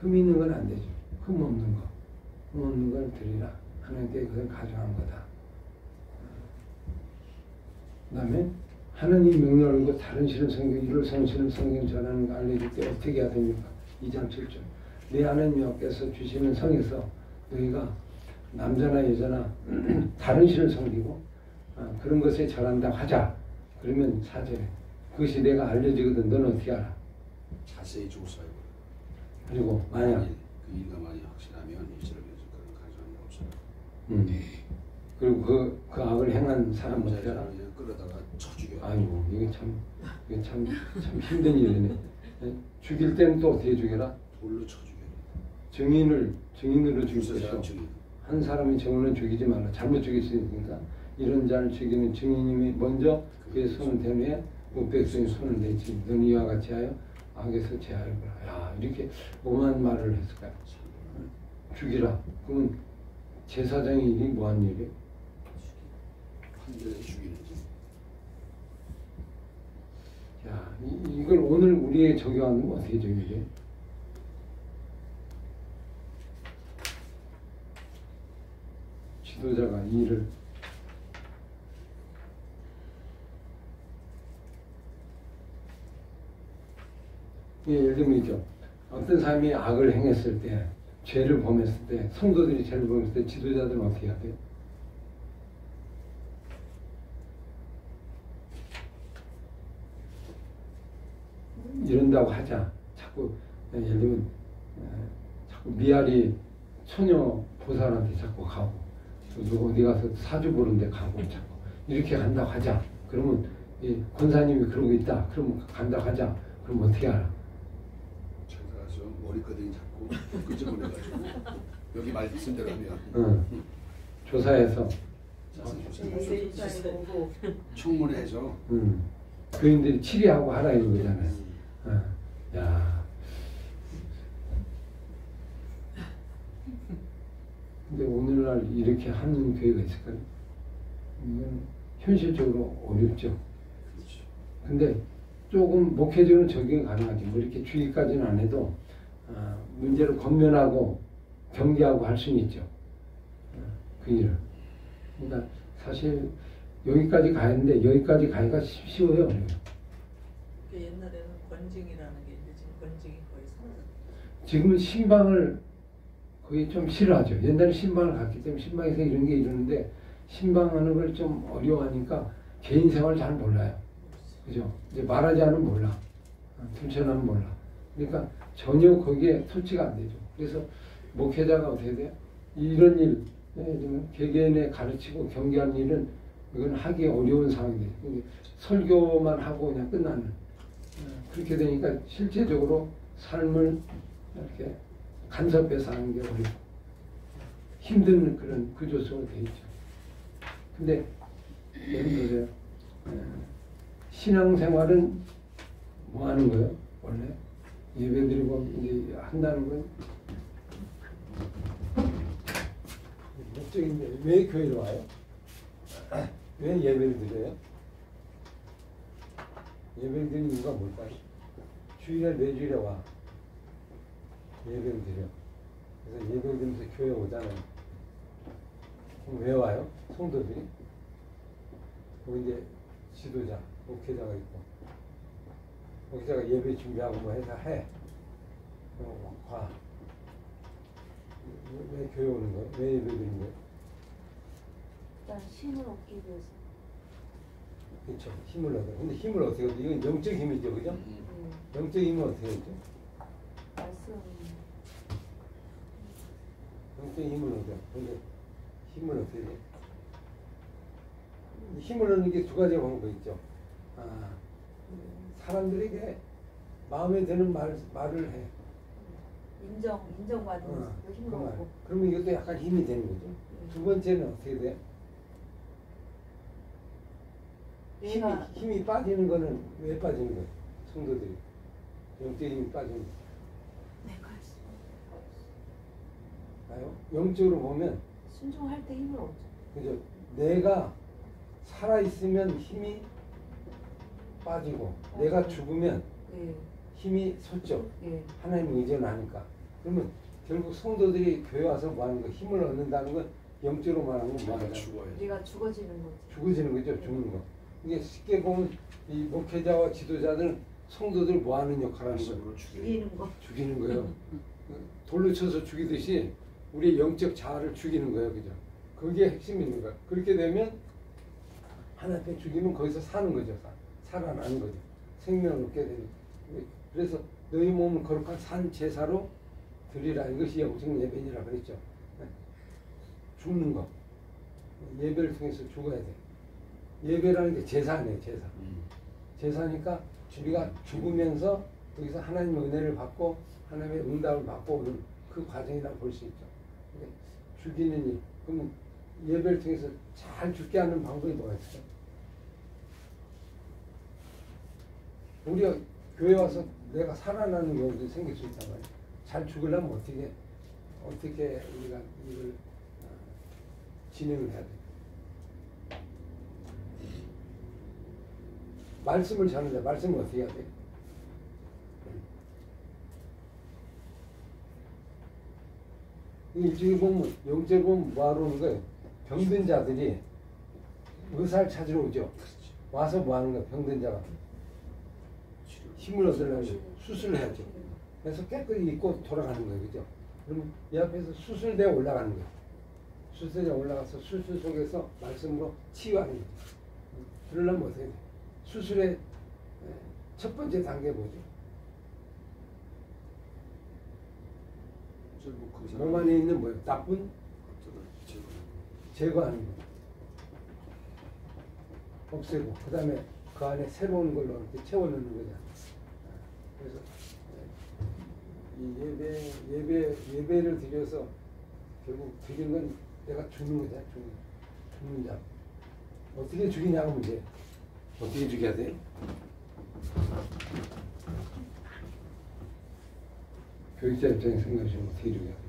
흠 있는 건 안 되죠. 흠 없는 거. 흠 없는 걸 드리라. 하나님께 그걸 가져간 거다. 그 다음에 하나님 명령을 고 다른 신을 성경, 이를 성신을 성경 전하는 거 알려줄 때 어떻게 해야 됩니까? 2장 7절. 내 하나님 여호와께서 주시는 성에서 너희가 남자나 여자나 다른 신을 섬기고 그런 것에 절한다고 하자. 그러면 4절에 그것이 내가 알려지거든 너는 어떻게 알아? 자세히 조사해 보라. 그리고 만약 그 일가 만약 확실하면 일절을 위해서 그런 가져간 게 없어요. 그리고 그 악을 행한 사람 어떻게 알아? 그냥 끌어다가 쳐 죽여. 아이고 이게 참 힘든 일이네. 죽일 때는 또 어떻게 죽여라? 돌로 쳐 죽여. 증인으로 죽일 사람 것이고 증인. 한 사람의 증언을 죽이지 말라. 잘못 죽였으니까 이런 자를 죽이는 증인님이 먼저 그의 손을 댄 후에 백성의 손을 내지 너는 이와 같이 하여 악에서 제하여 보라. 야 이렇게 오만 말을 했을까요? 죽이라. 그러면 제사장의 일이 뭐한 일이에요? 한전에 죽이는 지. 야 이걸 오늘 우리에 적용하는 건 어떻게 적용돼요? 지도자가 이 일을 예를 들면 있죠. 어떤 사람이 악을 행했을 때, 죄를 범했을 때, 성도들이 죄를 범했을 때 지도자들은 어떻게 해야 돼요? 이런다고 하자. 자꾸 예를 들면 자꾸 미아리 처녀 보살한테 자꾸 가고 또 어디 가서 사주 보는 데 가고 자꾸 이렇게 간다고 하자. 그러면 이 권사님이 그러고 있다. 그러면 간다고 하자. 그럼 어떻게 알아? 찾아가서 머리끄댕이 잡고 끄집어내가지고 여기 말씀 대로 하면 조사해서 자세히 조사해. 청문회에서 교인들이 치리하고 하라 이런 거잖아요. 야. 근데 오늘날 이렇게 하는 교회가 있을까요? 이건 현실적으로 어렵죠. 그렇죠. 근데 조금 목회적으로 적용이 가능하죠. 뭐 이렇게 주의까지는 안 해도 문제를 권면하고 경계하고 할 수는 있죠. 그 일을. 그러니까 사실 여기까지 가는데 여기까지 가기가 쉬워요. 어려워요. 그 옛날에는 권징이라는 게 있는데 지금 권징이 거의 사라졌어요. 지금은 신방을 거의 좀 싫어하죠. 옛날에 신방을 갔기 때문에 신방에서 이런 게 이러는데 신방하는 걸 좀 어려워하니까 개인 생활을 잘 몰라요. 그죠? 이제 말하지 않으면 몰라. 들춰나면 몰라. 그러니까 전혀 거기에 터치가 안 되죠. 그래서 목회자가 어떻게 돼요? 이런 일, 개개인에 가르치고 경계하는 일은 이건 하기 어려운 상황이 돼요. 설교만 하고 그냥 끝나는. 그렇게 되니까 실제적으로 삶을 이렇게 간섭해서 하는 게 어렵고 힘든 그런 구조 속으로 돼 있죠. 근데 예를 들어서 신앙생활은 뭐 하는 거예요? 원래 예배드리고 이제 한다는 건 목적인데 왜 교회로 와요? 왜 예배를 드려요? 예배를 드리는 이유가 뭘까요? 주일에 매주일에 와 예배를 드려. 그래서 예배를 드리면서 교회 오잖아요. 그럼 왜 와요? 성도들이? 그리고 이제 지도자, 목회자가 있고 목회자가 예배 준비하고 뭐 해서 해. 와. 왜 교회 오는 거예요? 왜 예배 드리는 거예요? 일단 신을 얻기 위해서. 그렇죠. 힘을 얻어. 근데 힘을 어떻게 얻어? 이건 영적 힘이죠, 그죠? 영적 힘은 어떻게 얻죠? 말씀. 영적 힘을 얻어. 근데 힘을 어떻게 돼? 힘을 얻는 게 두 가지 방법이 있죠. 사람들에게 마음에 드는 말을 해. 인정받는 그 힘을 그 말. 얻고. 그러면 이것도 약간 힘이 되는 거죠. 두 번째는 어떻게 돼? 힘이 빠지는 거는 왜 빠지는 거예요? 성도들이 영적 힘이 빠지는 거. 내가 봐요? 영적으로 보면 순종할 때 힘을 얻죠. 그죠? 내가 살아 있으면 힘이 빠지고 내가 죽으면 예. 힘이 솟죠. 예. 하나님 의존하니까. 그러면 결국 성도들이 교회 와서 뭐 하는 거? 힘을 얻는다는 건 영적으로 말하면 뭐 하는 거? 죽어야 돼. 우리가 죽어지는 거지. 죽어지는 거죠. 죽는 거. 이게 쉽게 보면 이 목회자와 지도자들은 성도들 뭐 하는 역할을 하는 거예요? 말씀으로 죽이는 거. 죽이는 거예요. 돌로 쳐서 죽이듯이 우리의 영적 자아를 죽이는 거예요. 그죠? 그게 핵심이 있는 거예요. 그렇게 되면 하나님께 죽이면 거기서 사는 거죠. 살아나는 거죠. 생명을 얻게 되는. 그래서 너희 몸은 거룩한 산 제사로 드리라. 이것이 영적 예배니라 그랬죠. 죽는 거. 예배를 통해서 죽어야 돼. 예배라는 게 제사네요. 제사. 제사니까 우리가 죽으면서 거기서 하나님의 은혜를 받고 하나님의 응답을 받고 오는 그 과정이라고 볼 수 있죠. 죽이는 일. 그러면 예배를 통해서 잘 죽게 하는 방법이 뭐가 있어요? 우리가 교회 와서 내가 살아나는 경우도 생길 수 있단 말이에요. 잘 죽으려면 어떻게 우리가 이걸 진행을 해야 돼요? 말씀을 전하는데 말씀을 어떻게 해야 돼요? 일종의 보면 영적으로 보면 뭐하러 오는 거예요? 병든 자들이 의사를 찾으러 오죠. 와서 뭐 하는 거예요? 병든 자가 힘을 얻으려면 수술을 해야죠. 그래서 깨끗이 입고 돌아가는 거예요. 그죠? 그러면 이 앞에서 수술대에 올라가는 거예요. 수술대에 올라가서 수술 속에서 말씀으로 치유하는 거죠. 그러려면 어떻게 돼요? 수술의 첫 번째 단계 뭐죠? 몸 안에 있는 뭐예요? 나쁜 제거하는 거. 없애고 그 다음에 그 안에 새로운 걸로 이렇게 채워넣는 거잖아요. 그래서 이 예배를 드려서 결국 드린 건 내가 죽는 거잖아요. 죽는 자. 어떻게 죽이냐가 문제예요. 어떻게 죽여야 돼? 교육자 입장에서 생각하시면 어떻게 죽여야 돼?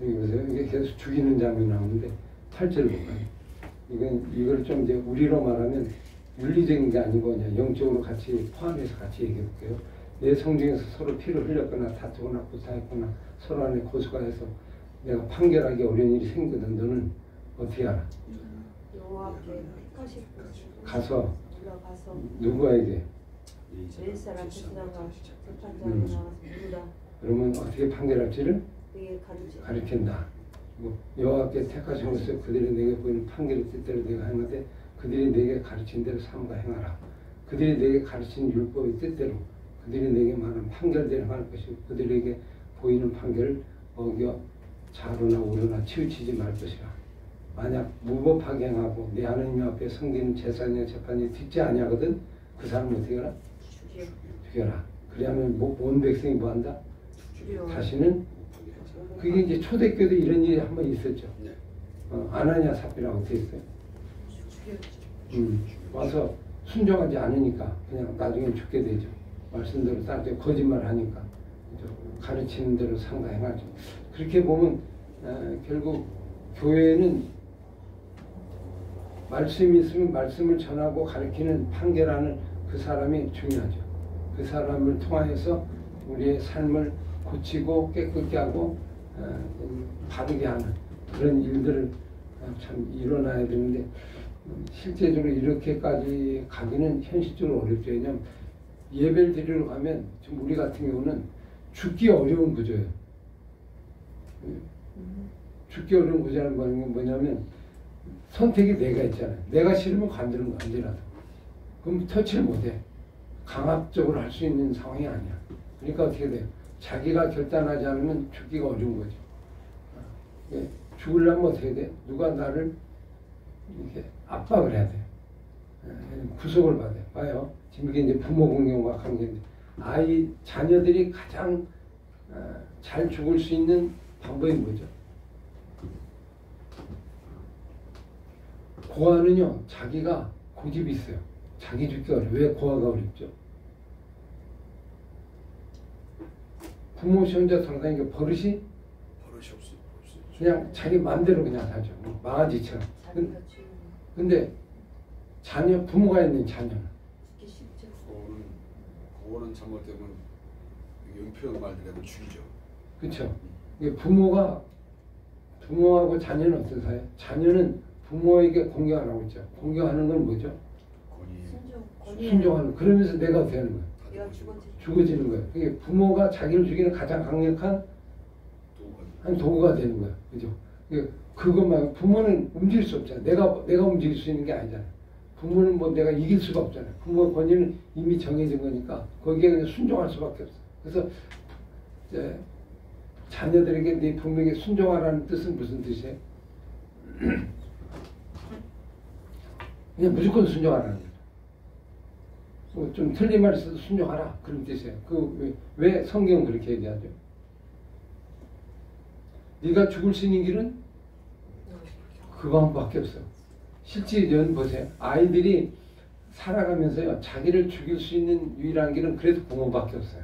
여기 보세요. 이게 계속 죽이는 장면이 나오는데 8절 볼까요? 이걸 좀 이제 우리로 말하면 물리적인 게 아니고 그냥 영적으로 같이 포함해서 같이 얘기해 볼게요. 내 성중에서 서로 피를 흘렸거나 다투거나 구타했거나 서로 안에 고소가 해서 내가 판결하기 어려운 일이 생기거든. 너는 어떻게 알아? 여호와께 택하시고 가서 올라가서 누구에게? 내 사람 지나가 재판장에 나가서 누구다 그러면 어떻게 판결할지를 내게 가르친다. 여호와께 택하신 것을 그들이 내게 보이는 판결의 뜻대로 내가 행하되 그들이 내게 가르친 대로 삼가 행하라. 그들이 내게 가르친 율법의 뜻대로 그들이 내게 말한 판결대로 할 것이고 그들에게 보이는 판결을 어겨 좌로나 우로나 치우치지 말 것이라. 만약 무법하게 행하고 내 하나님 앞에 섬기는 제사냐 재판이 듣지 아니하거든 그 사람은 어떻게 하라? 죽여라. 그래야면 온 백성이 뭐한다? 다시는 그게 이제 초대교도 이런 일이 한 번 있었죠. 아나니아 삽비라고 어떻게 했어요? 와서 순종하지 않으니까 그냥 나중에 죽게 되죠. 말씀대로 따르죠. 거짓말 하니까 가르치는 대로 상가 행하죠. 그렇게 보면 결국 교회는 말씀이 있으면 말씀을 전하고 가르치는 판결하는 그 사람이 중요하죠. 그 사람을 통하여서 우리의 삶을 고치고 깨끗게 하고 바르게 하는 그런 일들을 참 일어나야 되는데 실제적으로 이렇게까지 가기는 현실적으로 어렵죠. 왜냐하면 예배를 드리러 가면 지금 우리 같은 경우는 죽기 어려운 구조예요. 죽기 어려운 구조라는 건 뭐냐면 선택이 내가 있잖아요. 내가 싫으면 관두는 거 언제라도. 그럼 터치를 못해. 강압적으로 할 수 있는 상황이 아니야. 그러니까 어떻게 돼요? 자기가 결단하지 않으면 죽기가 어려운 거죠. 죽으려면 어떻게 돼? 누가 나를 이렇게 압박을 해야 돼. 구속을 받아요. 봐요. 지금 이게 이제 부모 공경과 관계인데 자녀들이 가장 잘 죽을 수 있는 방법이 뭐죠? 고아는요, 자기가 고집이 있어요. 자기 죽기가 어려워요. 왜 고아가 어렵죠? 부모 없이 혼자 돌아다니니까 버릇이 없어요. 그냥 자기 마음대로 그냥 하죠. 망아지처럼. 근데 부모가 있는 자녀는 그거는 잘못되면 연평 말대로 죽이죠. 그렇죠. 부모하고 자녀는 어떤 사이예요? 자녀는 부모에게 공경을 하고 있죠. 공경하는 건 뭐죠? 순종하는. 그러면서 내가 어떻게 하는 거예요? 내가 죽어지는 거예요. 그게 부모가 자기를 죽이는 가장 강력한 한 도구가 되는 거예요. 그죠? 그것만 부모는 움직일 수 없잖아요. 내가 움직일 수 있는 게 아니잖아요. 부모는 뭐 내가 이길 수가 없잖아요. 부모 권위는 이미 정해진 거니까 거기에 그냥 순종할 수밖에 없어요. 그래서 이제 자녀들에게 네 부모에게 순종하라는 뜻은 무슨 뜻이에요? 그냥 무조건 순종하라는 거죠. 좀 틀린 말 있어도 순종하라 그런 뜻이에요. 왜 성경은 그렇게 얘기하죠? 네가 죽을 수 있는 길은 그 방법밖에 없어. 실제 연 보세요. 아이들이 살아가면서요, 자기를 죽일 수 있는 유일한 길은 그래도 부모밖에 없어요.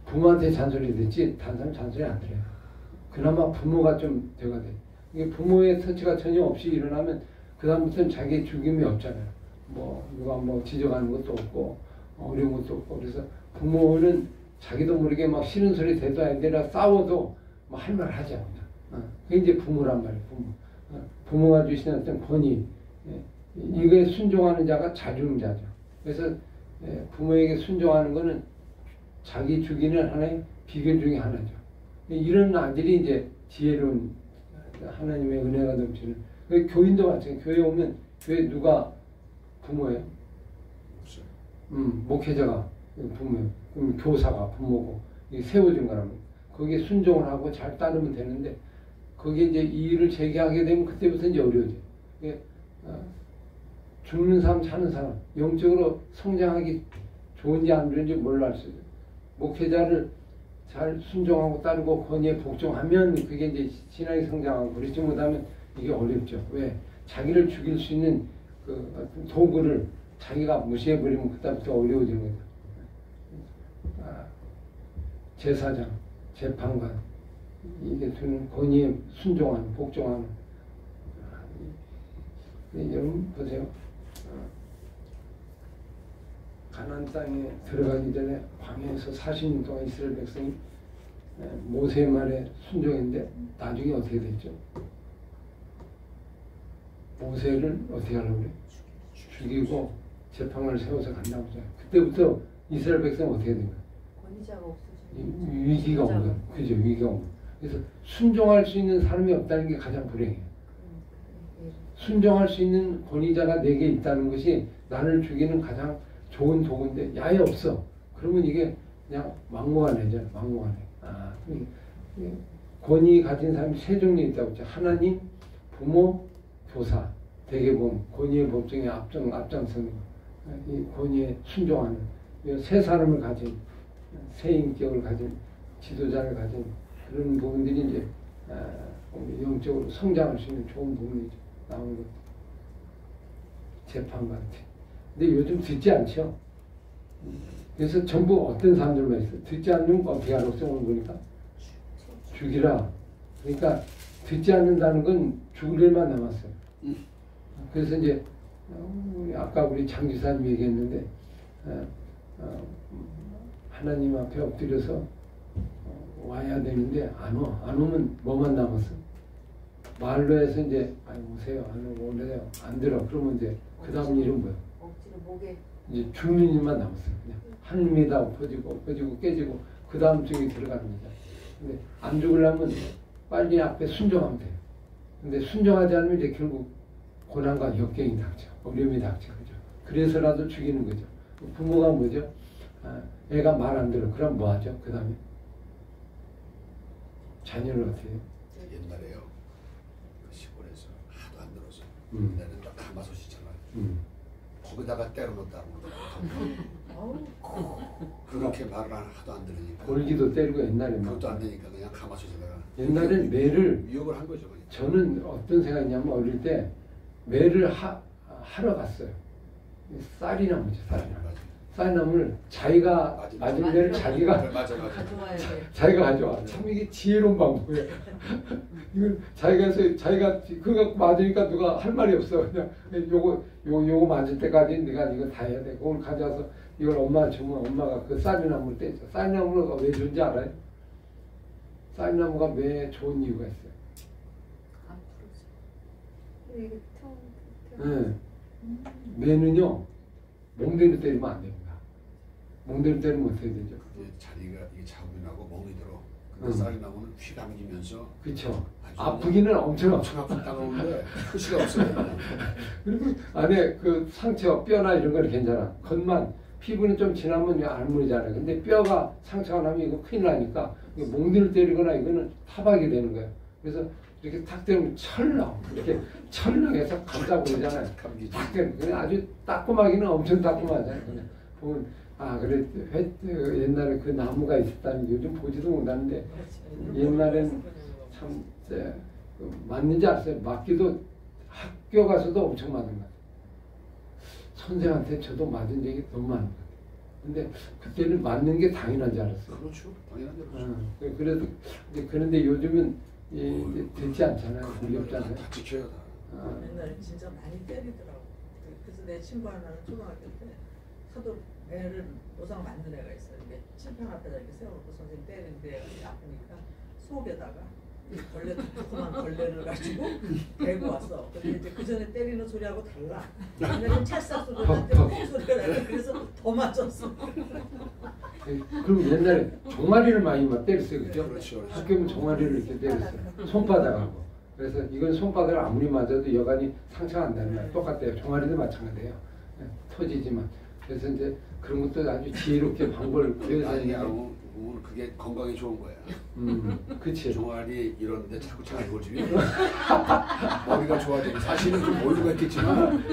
부모한테 잔소리 듣지 다른 사람 잔소리 안 들어요. 그나마 부모가 좀 돼가 돼. 이게 부모의 터치가 전혀 없이 일어나면 그 다음부터는 자기 죽임이 없잖아요. 누가 지적하는 것도 없고 어려운 것도 없고. 그래서 부모는 자기도 모르게 막 싫은 소리 대도 아이들이랑 싸워도 할 말 하죠. 그게 이제 부모란 말이에요. 부모가 주시는 어떤 권위, 이거에 순종하는 자가 자중자죠. 그래서 부모에게 순종하는 것은 자기 죽이는 하나의 비결 중에 하나죠. 이런 아들이 이제 지혜로운 하나님의 은혜가 넘치는. 교인도 마찬가지예요. 교회 오면 교회 누가 부모예요? 목회자가 부모예요. 그럼 교사가 부모고 세워준 거라면 거기에 순종을 하고 잘 따르면 되는데 거기에 이제 이의를 제기하게 되면 그때부터 이제 어려워져요. 죽는 사람 사는 사람 영적으로 성장하기 좋은지 안 좋은지 몰라 알 수 있어요. 목회자를 잘 순종하고 따르고 권위에 복종하면 그게 이제 신앙이 성장하고 그렇지 못하면 이게 어렵죠. 왜? 자기를 죽일 수 있는 그 도구를 자기가 무시해버리면 그때부터 어려워지는 거죠. 제사장, 재판관, 이게 두는 권위에 순종하는, 복종하는. 여러분 보세요. 가나안 땅에 들어가기 전에 광야에서 40년 동안 이스라엘 백성이 모세의 말에 순종했는데 나중에 어떻게 됐죠? 모세를 어떻게 하려고 그래? 죽이고 재판관을 세워서 간다고 하잖아요. 그때부터 이스라엘 백성은 어떻게 된 거예요? 권위자가 없어져. 위기가 온 거예요. 그죠? 위기가 온 거예요. 그래서 순종할 수 있는 사람이 없다는 게 가장 불행해요. 순종할 수 있는 권위자가 내게 있다는 것이 나를 죽이는 가장 좋은 도구인데 아예 없어. 그러면 이게 그냥 막무가내잖아요. 막무가내. 권위 가진 사람이 세 종류 있다고 했죠. 하나님, 부모, 교사. 대개보면 권위의 법정에 앞장서는 이 권위에 순종하는 세 사람을 가진 새 인격을 가진 지도자를 가진 그런 부분들이 이제 영적으로 성장할 수 있는 좋은 부분이죠. 나오는 것. 재판관. 근데 요즘 듣지 않죠. 그래서 전부 어떤 사람들만 있어요. 듣지 않는 거 어떻게 하라고 써놓은 거니까 죽이라. 그러니까 듣지 않는다는 건 죽을 일만 남았어요. 그래서 이제 아까 우리 장지사님 얘기했는데 하나님 앞에 엎드려서 와야 되는데 안 와. 안 오면 뭐만 남았어? 말로 해서 이제 아니 오세요. 안 오고 오래요. 안 들어. 그러면 이제 그 다음 일은 뭐야? 억지로 목에 이제 죽는 일만 남았어요. 그냥 하늘입니다. 엎어지고 깨지고 그 다음 쪽에 들어가는 거죠. 근데 안 죽으려면 빨리 앞에 순종하면 돼요. 근데 순종하지 않으면 이제 결국 고난과 역경이 닥쳐. 어려움이 닥쳐. 그죠? 그래서라도 죽이는 거죠. 부모가 뭐죠? 아, 애가 말 안 들어. 그럼 뭐 하죠? 그 다음에 자녀를 어떻게 해요? 옛날에요. 그 시골에서 하도 안 들어서 내는 딱 가마솥이잖아요. 거기다가 때려놓다고 그렇게 말을 하도 안 들으니까 골기도 때리고 옛날에 막 그것도 안 되니까 그냥 가마솥에다가 옛날엔 매를 위협을 한 거죠. 그냥. 저는 어떤 생각이냐면 어릴 때 매를 하러 갔어요. 쌀이나무죠, 쌀이나무. 맞아. 쌀나무를 자기가 맞은 매를 자기가 맞아. 가져와야 돼. 자기가 가져와. 참 이게 지혜로운 방법이에요. 이걸 자기가 해서 자기가 그거 갖고 맞으니까 누가 할 말이 없어. 그냥 요거 맞을 때까지 네가 이거 다 해야 돼. 그걸 가져와서 이걸 엄마한테 주면 엄마가 그 쌀이나무를 떼죠. 쌀이나무가 왜 좋은지 알아요? 쌀이나무가 왜 좋은 이유가 있어요. 이게 텅. 네. 매는요 몽대로 때리면 안 됩니다. 몽대로 때리면 어떻게 되죠? 그게 자리가 이게 자국이 나고 멍이 들어. 근데 쌀이 나무는 피 감기면서 그렇죠. 아주 아프기는 엄청 엄청 아픈 따가운데 표시가 없어요. 그리고 안에 그 상처, 뼈나 이런 거는 괜찮아. 겉만 피부는 좀 지나면 알물이잖아요. 근데 뼈가 상처가 나면 이거 큰일 나니까 몽디를 때리거나 이거는 타박이 되는 거예요. 그래서 이렇게 탁 때리면 철렁 이렇게 철렁해서 감자보이잖아요. 감기지. 탁 때리면 그냥 아주 따끔하기는 엄청 따끔하잖아요. 그냥 보면 아 그래 옛날에 그 나무가 있었다는 요즘 보지도 못하는데 옛날엔 참 맞는지 알았어요. 맞기도 학교 가서도 엄청 맞은 것 같아요. 선생한테 저도 맞은 적이 너무 많은 것 같아요. 근데 그때는 맞는 게 당연한 줄 알았어요. 그렇죠. 당연한 대로. 그래도 이제 그런데 요즘은 이제 되지 않잖아요. 무섭잖아요. 다 지켜야 다. 옛날에 진짜 많이 때리더라고. 그래서 내 친구 하나는 초등학교 때 하도 애를 노상 만든 애가 있어요. 이게 칠판 앞에다 이렇게 세워놓고 선생님 때리는데 아프니까 속에다가 벌레 조그만 벌레를 가지고 대고 왔어. 근데 이제 그 전에 때리는 소리하고 달라. 왜냐면 찰싹 소리가 나는데 콩 소리가 나니까 그래서 더 맞았어. 그리고 옛날에 종아리를 많이 때렸어요. 그죠? 그렇죠. 학교면 종아리를 이렇게 때렸어요. 손바닥하고. 그래서 이건 손바닥을 아무리 맞아도 여간이 상처가 안 나는 거예요. 똑같아요. 종아리도 마찬가지예요. 터지지만. 그래서 이제 그런 것도 아주 지혜롭게 방법을 구해서 아니 알고 보면 그게 건강에 좋은 거야. 그치. 종아리 이런데 자꾸 잘 고집이 머리가 좋아지고 사실은 좀 모유가 있겠지만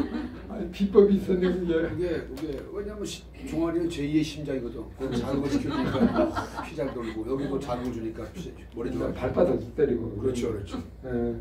아니, 비법이 있었네 그게. 그게 왜냐면 종아리는 제2의 심장이거든. 자극을 시켜주니까 피 잘 돌고 여기도 자극을 주니까 머리 좋아. 발바닥도 때리고. 그렇죠. 예.